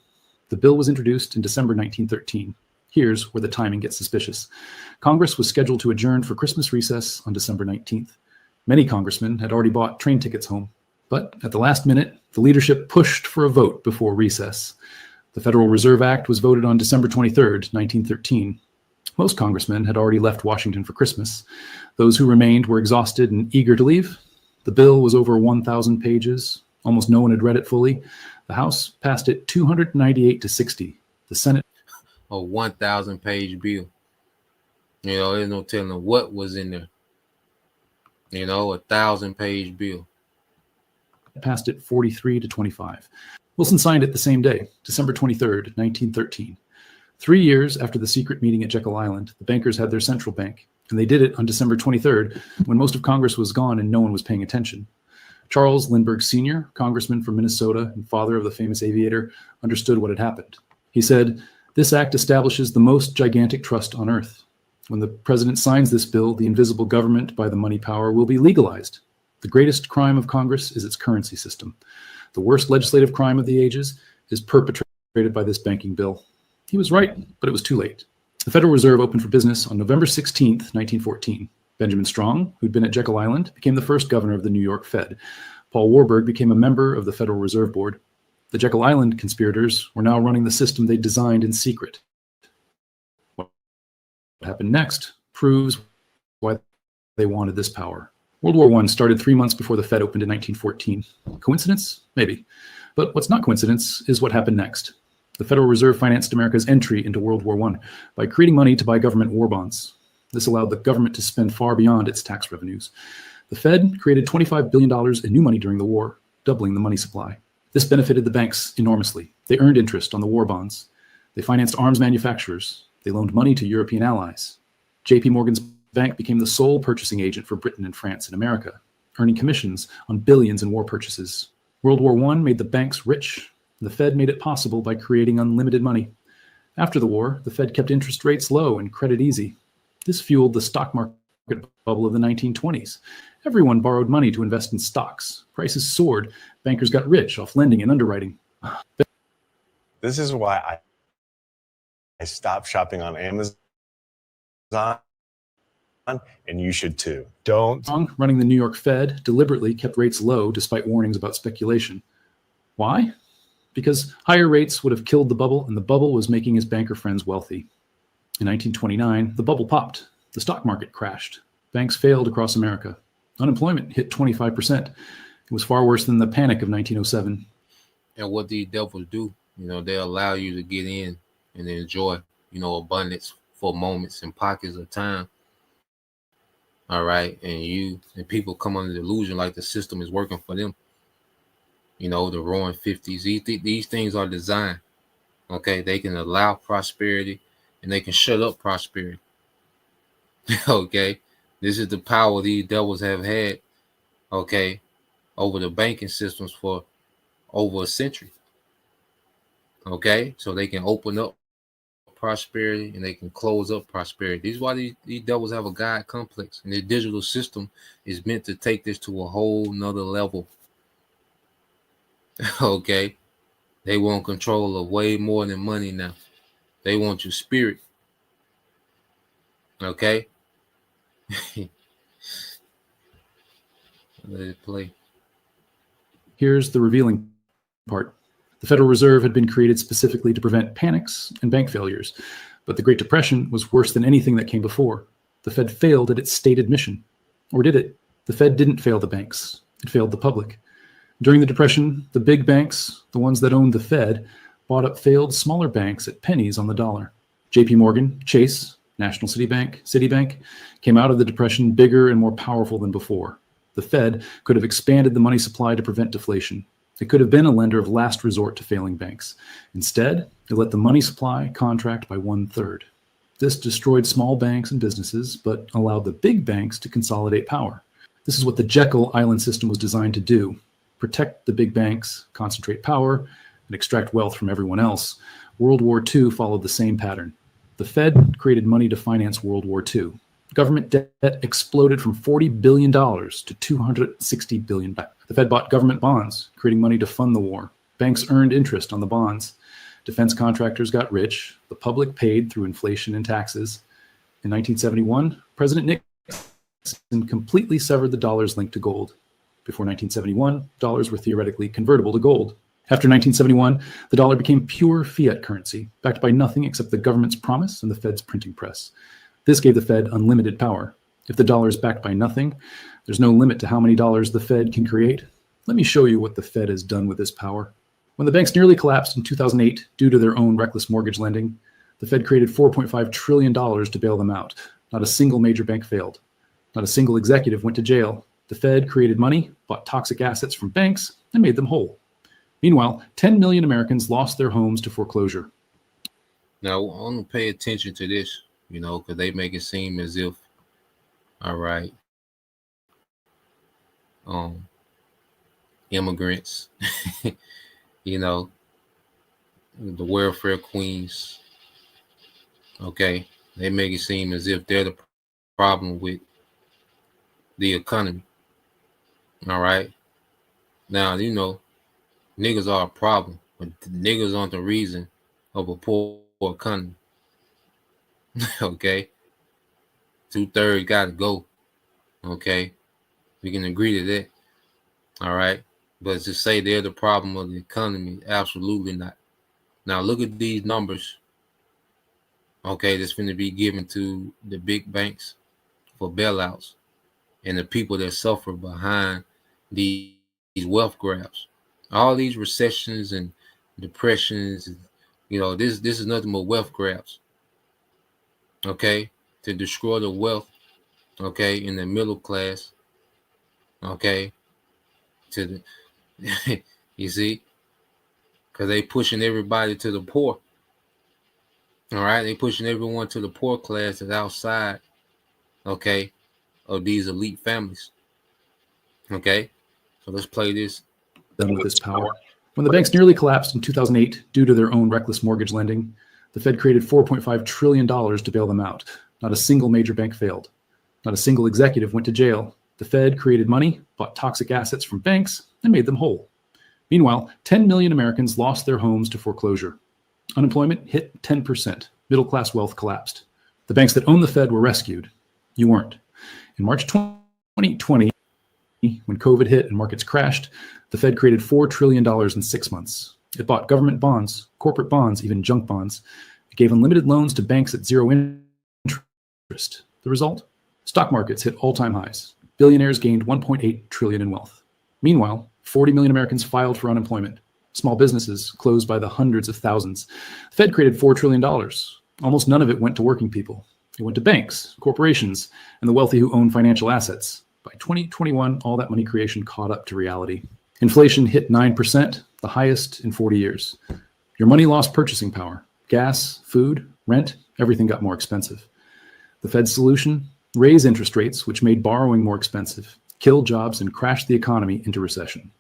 The bill was introduced in December 1913. Here's where the timing gets suspicious. Congress was scheduled to adjourn for Christmas recess on December 19th. Many congressmen had already bought train tickets home. But at the last minute, the leadership pushed for a vote before recess. The Federal Reserve Act was voted on December 23rd, 1913. Most congressmen had already left Washington for Christmas. Those who remained were exhausted and eager to leave. The bill was over 1,000 pages. Almost no one had read it fully. The House passed it 298 to 60. The Senate... A 1,000-page bill. There's no telling what was in there. A 1,000-page bill. Passed it 43 to 25. Wilson signed it the same day, December 23rd, 1913. 3 years after the secret meeting at Jekyll Island, the bankers had their central bank, and they did it on December 23rd, when most of Congress was gone and no one was paying attention. Charles Lindbergh Sr., congressman from Minnesota and father of the famous aviator, understood what had happened. He said, "This act establishes the most gigantic trust on earth. When the president signs this bill, the invisible government by the money power will be legalized. The greatest crime of Congress is its currency system. The worst legislative crime of the ages is perpetrated by this banking bill." He was right, but it was too late. The Federal Reserve opened for business on November 16th, 1914. Benjamin Strong, who'd been at Jekyll Island, became the first governor of the New York Fed. Paul Warburg became a member of the Federal Reserve Board. The Jekyll Island conspirators were now running the system they designed in secret. What happened next proves why they wanted this power. World War I started 3 months before the Fed opened in 1914. Coincidence? Maybe. But what's not coincidence is what happened next. The Federal Reserve financed America's entry into World War I by creating money to buy government war bonds. This allowed the government to spend far beyond its tax revenues. The Fed created $25 billion in new money during the war, doubling the money supply. This benefited the banks enormously. They earned interest on the war bonds. They financed arms manufacturers. They loaned money to European allies. J.P. Morgan's bank became the sole purchasing agent for Britain and France and America, earning commissions on billions in war purchases. World War I made the banks rich. The Fed made it possible by creating unlimited money. After the war, the Fed kept interest rates low and credit easy. This fueled the stock market bubble of the 1920s. Everyone borrowed money to invest in stocks. Prices soared. Bankers got rich off lending and underwriting. This is why I stopped shopping on Amazon, and you should too. Don't. Strong, running the New York Fed, deliberately kept rates low despite warnings about speculation. Why? Because higher rates would have killed the bubble, and the bubble was making his banker friends wealthy. In 1929, the bubble popped. The stock market crashed. Banks failed across America. Unemployment hit 25%. It was far worse than the panic of 1907. And what these devils do, they allow you to get in and enjoy, abundance for moments and pockets of time. All right. And people come under the illusion like the system is working for them. The roaring 50s. These things are designed. Okay. They can allow prosperity and they can shut up prosperity. Okay. This is the power these devils have had. Okay. Over the banking systems for over a century. Okay. So they can open up prosperity and they can close up prosperity. This is why these devils have a God complex, and the digital system is meant to take this to a whole nother level. Okay, they want control of way more than money now. They want your spirit. Okay. Let it play. Here's the revealing part. The Federal Reserve had been created specifically to prevent panics and bank failures, but the Great Depression was worse than anything that came before. The Fed failed at its stated mission. Or did it? The Fed didn't fail the banks. It failed the public. During the Depression, the big banks, the ones that owned the Fed, bought up failed smaller banks at pennies on the dollar. JP Morgan, Chase, National Citibank came out of the Depression bigger and more powerful than before. The Fed could have expanded the money supply to prevent deflation. It could have been a lender of last resort to failing banks. Instead, it let the money supply contract by 1/3. This destroyed small banks and businesses, but allowed the big banks to consolidate power. This is what the Jekyll Island system was designed to do: protect the big banks, concentrate power, and extract wealth from everyone else. World War II followed the same pattern. The Fed created money to finance World War II. Government debt exploded from $40 billion to $260 billion. The Fed bought government bonds, creating money to fund the war. Banks earned interest on the bonds. Defense contractors got rich. The public paid through inflation and taxes. In 1971, President Nixon completely severed the dollar's link to gold. Before 1971, dollars were theoretically convertible to gold. After 1971, the dollar became pure fiat currency, backed by nothing except the government's promise and the Fed's printing press. This gave the Fed unlimited power. If the dollar is backed by nothing, there's no limit to how many dollars the Fed can create. Let me show you what the Fed has done with this power. When the banks nearly collapsed in 2008 due to their own reckless mortgage lending, the Fed created $4.5 trillion to bail them out. Not a single major bank failed. Not a single executive went to jail. The Fed created money, bought toxic assets from banks, and made them whole. Meanwhile, 10 million Americans lost their homes to foreclosure. Now, I want to pay attention to this, because they make it seem as if, all right, immigrants, the welfare queens, okay, they make it seem as if they're the problem with the economy. All right. Now, niggas are a problem, but niggas aren't the reason of a poor economy. Okay. 2/3 got to go. Okay. We can agree to that. All right. But to say they're the problem of the economy, absolutely not. Now, look at these numbers. Okay. That's going to be given to the big banks for bailouts and the people that suffer behind these wealth grabs. All these recessions and depressions, this is nothing but wealth grabs. Okay, to destroy the wealth, okay, in the middle class, okay, to the, you see, because they pushing everybody to the poor. All right, they pushing everyone to the poor class that's outside, okay, of these elite families. Okay, so let's play this. Done with this power. When the banks nearly collapsed in 2008 due to their own reckless mortgage lending, the Fed created $4.5 trillion to bail them out. Not a single major bank failed. Not a single executive went to jail. The Fed created money, bought toxic assets from banks, and made them whole. Meanwhile, 10 million Americans lost their homes to foreclosure. Unemployment hit 10%. Middle-class wealth collapsed. The banks that owned the Fed were rescued. You weren't. In March 2020, when COVID hit and markets crashed, the Fed created $4 trillion in 6 months. It bought government bonds, corporate bonds, even junk bonds. It gave unlimited loans to banks at zero interest. The result? Stock markets hit all-time highs. Billionaires gained $1.8 trillion in wealth. Meanwhile, 40 million Americans filed for unemployment. Small businesses closed by the hundreds of thousands. The Fed created $4 trillion. Almost none of it went to working people. It went to banks, corporations, and the wealthy who own financial assets. By 2021, all that money creation caught up to reality. Inflation hit 9%, the highest in 40 years. Your money lost purchasing power. Gas, food, rent, everything got more expensive. The Fed's solution? Raise interest rates, which made borrowing more expensive, killed jobs, and crashed the economy into recession.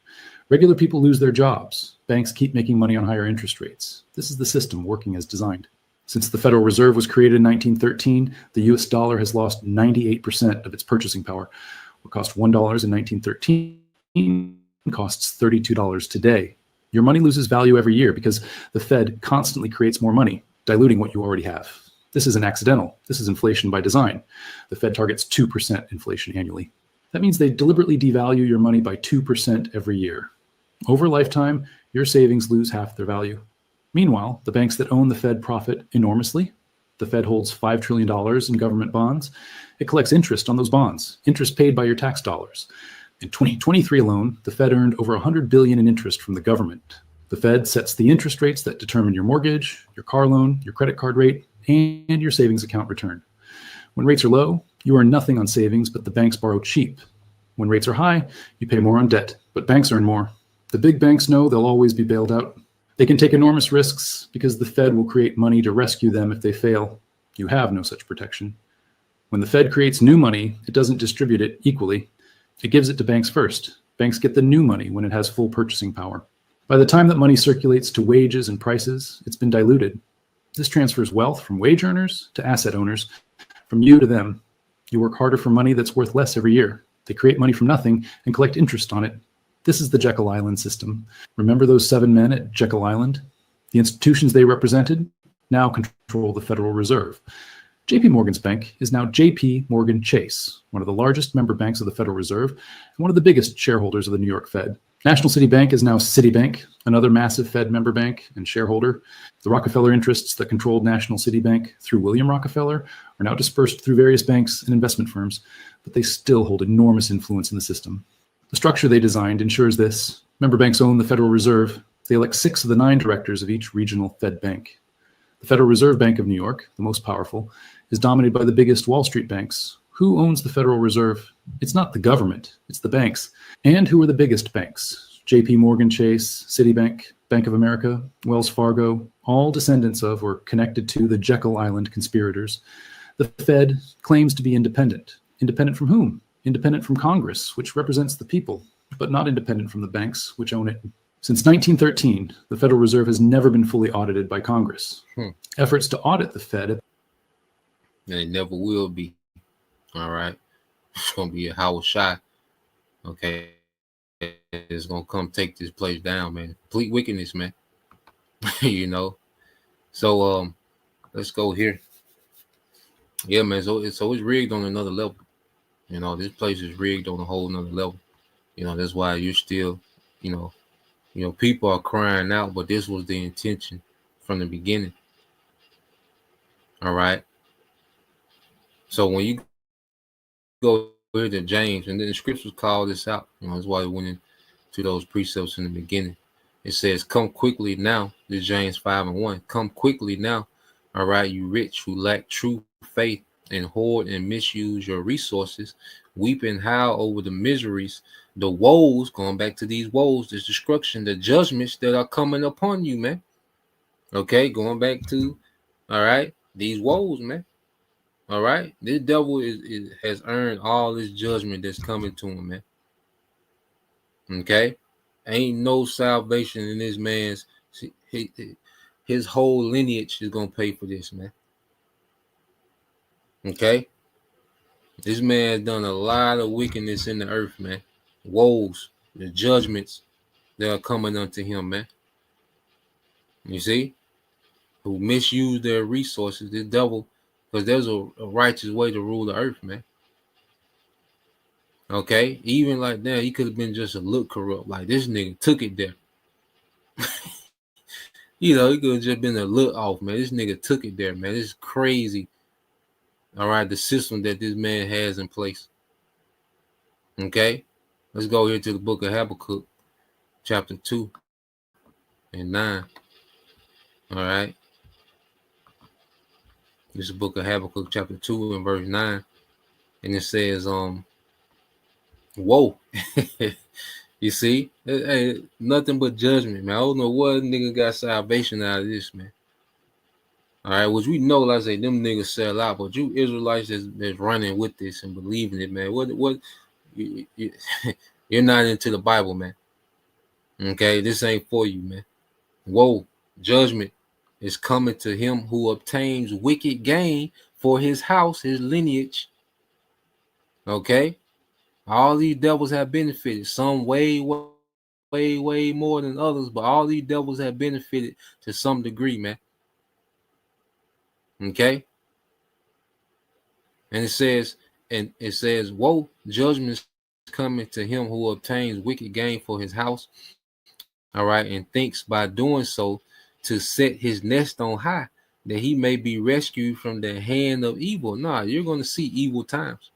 Regular people lose their jobs. Banks keep making money on higher interest rates. This is the system working as designed. Since the Federal Reserve was created in 1913, the US dollar has lost 98% of its purchasing power. What cost $1 in 1913 costs $32 today. Your money loses value every year because the Fed constantly creates more money, diluting what you already have. This isn't accidental. This is inflation by design. The Fed targets 2% inflation annually. That means they deliberately devalue your money by 2% every year. Over a lifetime, your savings lose half their value. Meanwhile, the banks that own the Fed profit enormously. The Fed holds $5 trillion in government bonds. It collects interest on those bonds, interest paid by your tax dollars. In 2023 alone, the Fed earned over $100 billion in interest from the government. The Fed sets the interest rates that determine your mortgage, your car loan, your credit card rate, and your savings account return. When rates are low, you earn nothing on savings, but the banks borrow cheap. When rates are high, you pay more on debt, but banks earn more. The big banks know they'll always be bailed out. They can take enormous risks because the Fed will create money to rescue them if they fail. You have no such protection. When the Fed creates new money, it doesn't distribute it equally. It gives it to banks first. Banks get the new money when it has full purchasing power. By the time that money circulates to wages and prices, it's been diluted. This transfers wealth from wage earners to asset owners, from you to them. You work harder for money that's worth less every year. They create money from nothing and collect interest on it. This is the Jekyll Island system. Remember those 7 men at Jekyll Island? The institutions they represented now control the Federal Reserve. JP Morgan's bank is now JP Morgan Chase, one of the largest member banks of the Federal Reserve and one of the biggest shareholders of the New York Fed. National City Bank is now Citibank, another massive Fed member bank and shareholder. The Rockefeller interests that controlled National City Bank through William Rockefeller are now dispersed through various banks and investment firms, but they still hold enormous influence in the system. The structure they designed ensures this. Member banks own the Federal Reserve. They elect 6 of the 9 directors of each regional Fed bank. The Federal Reserve Bank of New York, the most powerful, is dominated by the biggest Wall Street banks. Who owns the Federal Reserve? It's not the government, it's the banks. And who are the biggest banks? JP Morgan Chase, Citibank, Bank of America, Wells Fargo, all descendants of or connected to the Jekyll Island conspirators. The Fed claims to be independent. Independent from whom? Independent from Congress, which represents the people, but not independent from the banks, which own it. Since 1913, the Federal Reserve has never been fully audited by Congress. Efforts to audit the Fed, And it never will be. All right. It's going to be a Howard Shah. Okay. It's going to come take this place down, man. Complete wickedness, man. You know. So let's go here. Yeah, man. So it's rigged on another level. You know, this place is rigged on a whole nother level. You know, that's why you're still, you know, people are crying out, but this was the intention from the beginning. All right. So when you go to James, and then the scriptures call this out, you know, that's why we went into those precepts in the beginning. It says, come quickly now. This is James 5:1. Come quickly now. All right, you rich who lack true faith and hoard and misuse your resources, weep and howl over the miseries, the woes, going back to these woes, this destruction, the judgments that are coming upon you, man. Okay, going back to, all right, these woes, man. All right, this devil has earned all this judgment that's coming to him, man. Okay, ain't no salvation in this man's. His whole lineage is gonna pay for this, man. Okay, this man has done a lot of wickedness in the earth, man. Woes, the judgments that are coming unto him, man. You see, who misuse their resources, the devil. Because there's a righteous way to rule the earth, man. Okay? Even like that, he could have been just a look corrupt. Like, this nigga took it there. You know, he could have just been a look off, man. This nigga took it there, man. This is crazy. All right? The system that this man has in place. Okay? Let's go here to the book of Habakkuk, chapter 2 and 9. All right. This is the book of Habakkuk, chapter 2 and verse 9. And it says, whoa. You see? Hey, nothing but judgment, man. I don't know what nigga got salvation out of this, man. All right, which we know, like I say, them niggas sell out, but you Israelites that's running with this and believing it, man. What you're not into the Bible, man. Okay, this ain't for you, man. Whoa, judgment is coming to him who obtains wicked gain for his house, his lineage. Okay, all these devils have benefited, some way more than others, but all these devils have benefited to some degree, man. Okay, and it says, woe, judgment is coming to him who obtains wicked gain for his house. All right, and thinks by doing so to set his nest on high, that he may be rescued from the hand of evil. Nah, you're going to see evil times.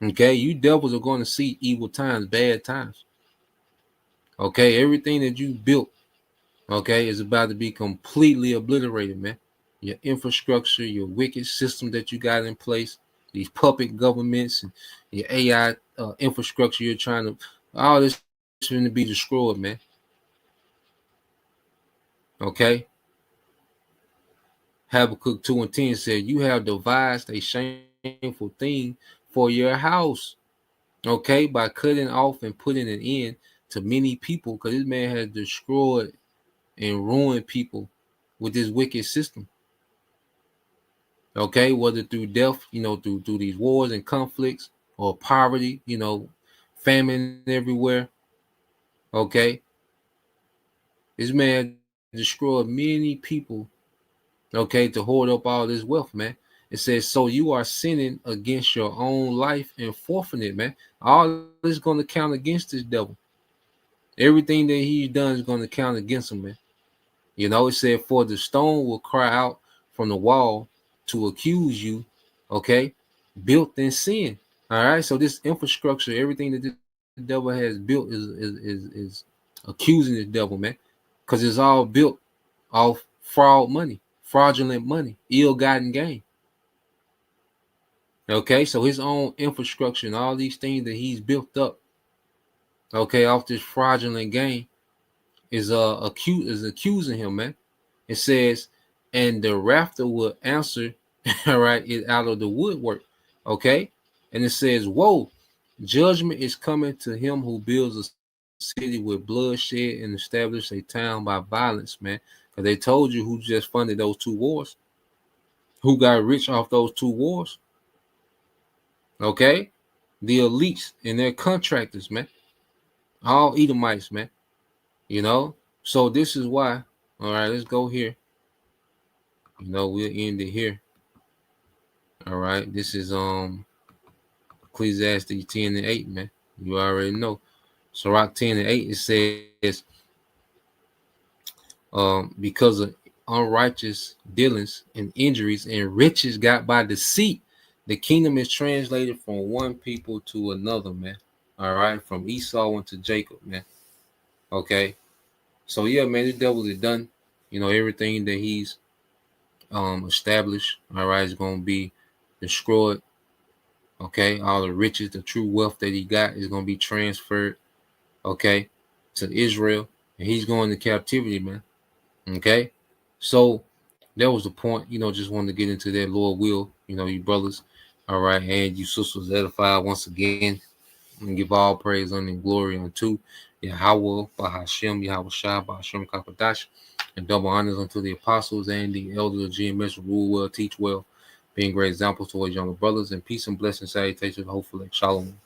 Okay, you devils are going to see evil times, bad times. Okay, everything that you built, okay, is about to be completely obliterated, man. Your infrastructure, your wicked system that you got in place, these puppet governments, and your AI infrastructure you're trying to, all this is going to be destroyed, man. Okay. Habakkuk 2 and 10 said, you have devised a shameful thing for your house. Okay, by cutting off and putting an end to many people, because this man has destroyed and ruined people with this wicked system. Okay, whether through death, through these wars and conflicts, or poverty, famine everywhere. Okay, this man destroyed many people, okay, to hoard up all this wealth, man. It says, so you are sinning against your own life and forfeiting it, man. All this is going to count against this devil. Everything that he's done is going to count against him, man. It said, for the stone will cry out from the wall to accuse you, okay, built in sin. All right, so this infrastructure, everything that the devil has built is accusing the devil, man, because it's all built off fraudulent money, ill-gotten gain. Okay, so his own infrastructure and all these things that he's built up, okay, off this fraudulent gain is accusing him, man. It says, and the rafter will answer, all right, it out of the woodwork. Okay, and it says, whoa, judgment is coming to him who builds a city with bloodshed and establish a town by violence, man. Because they told you who just funded those two wars, who got rich off those two wars. Okay, the elites and their contractors, man, all Edomites, man. So this is why. All right, let's go here. We'll end it here. All right, this is Ecclesiastes 10 and 8, man. You already know. Sirach 10 and 8, it says, because of unrighteous dealings and injuries and riches got by deceit, the kingdom is translated from one people to another, man. All right, from Esau into Jacob, man. Okay, so yeah, man, the devil is done. Everything that he's established, all right, is going to be destroyed. Okay, all the riches, the true wealth that he got is going to be transferred, okay, to Israel, and he's going to captivity, man. Okay, so that was the point. Just wanted to get into that, Lord will, you brothers, all right, and you sisters edified once again, and give all praise and glory unto Yahweh, Bahashem, Yahweh Shai, Bahashem Kapadash, and double honors unto the apostles and the elders of GMS, rule well, teach well, being great examples towards younger brothers, and peace and blessing salutations, hopefully. Shalom.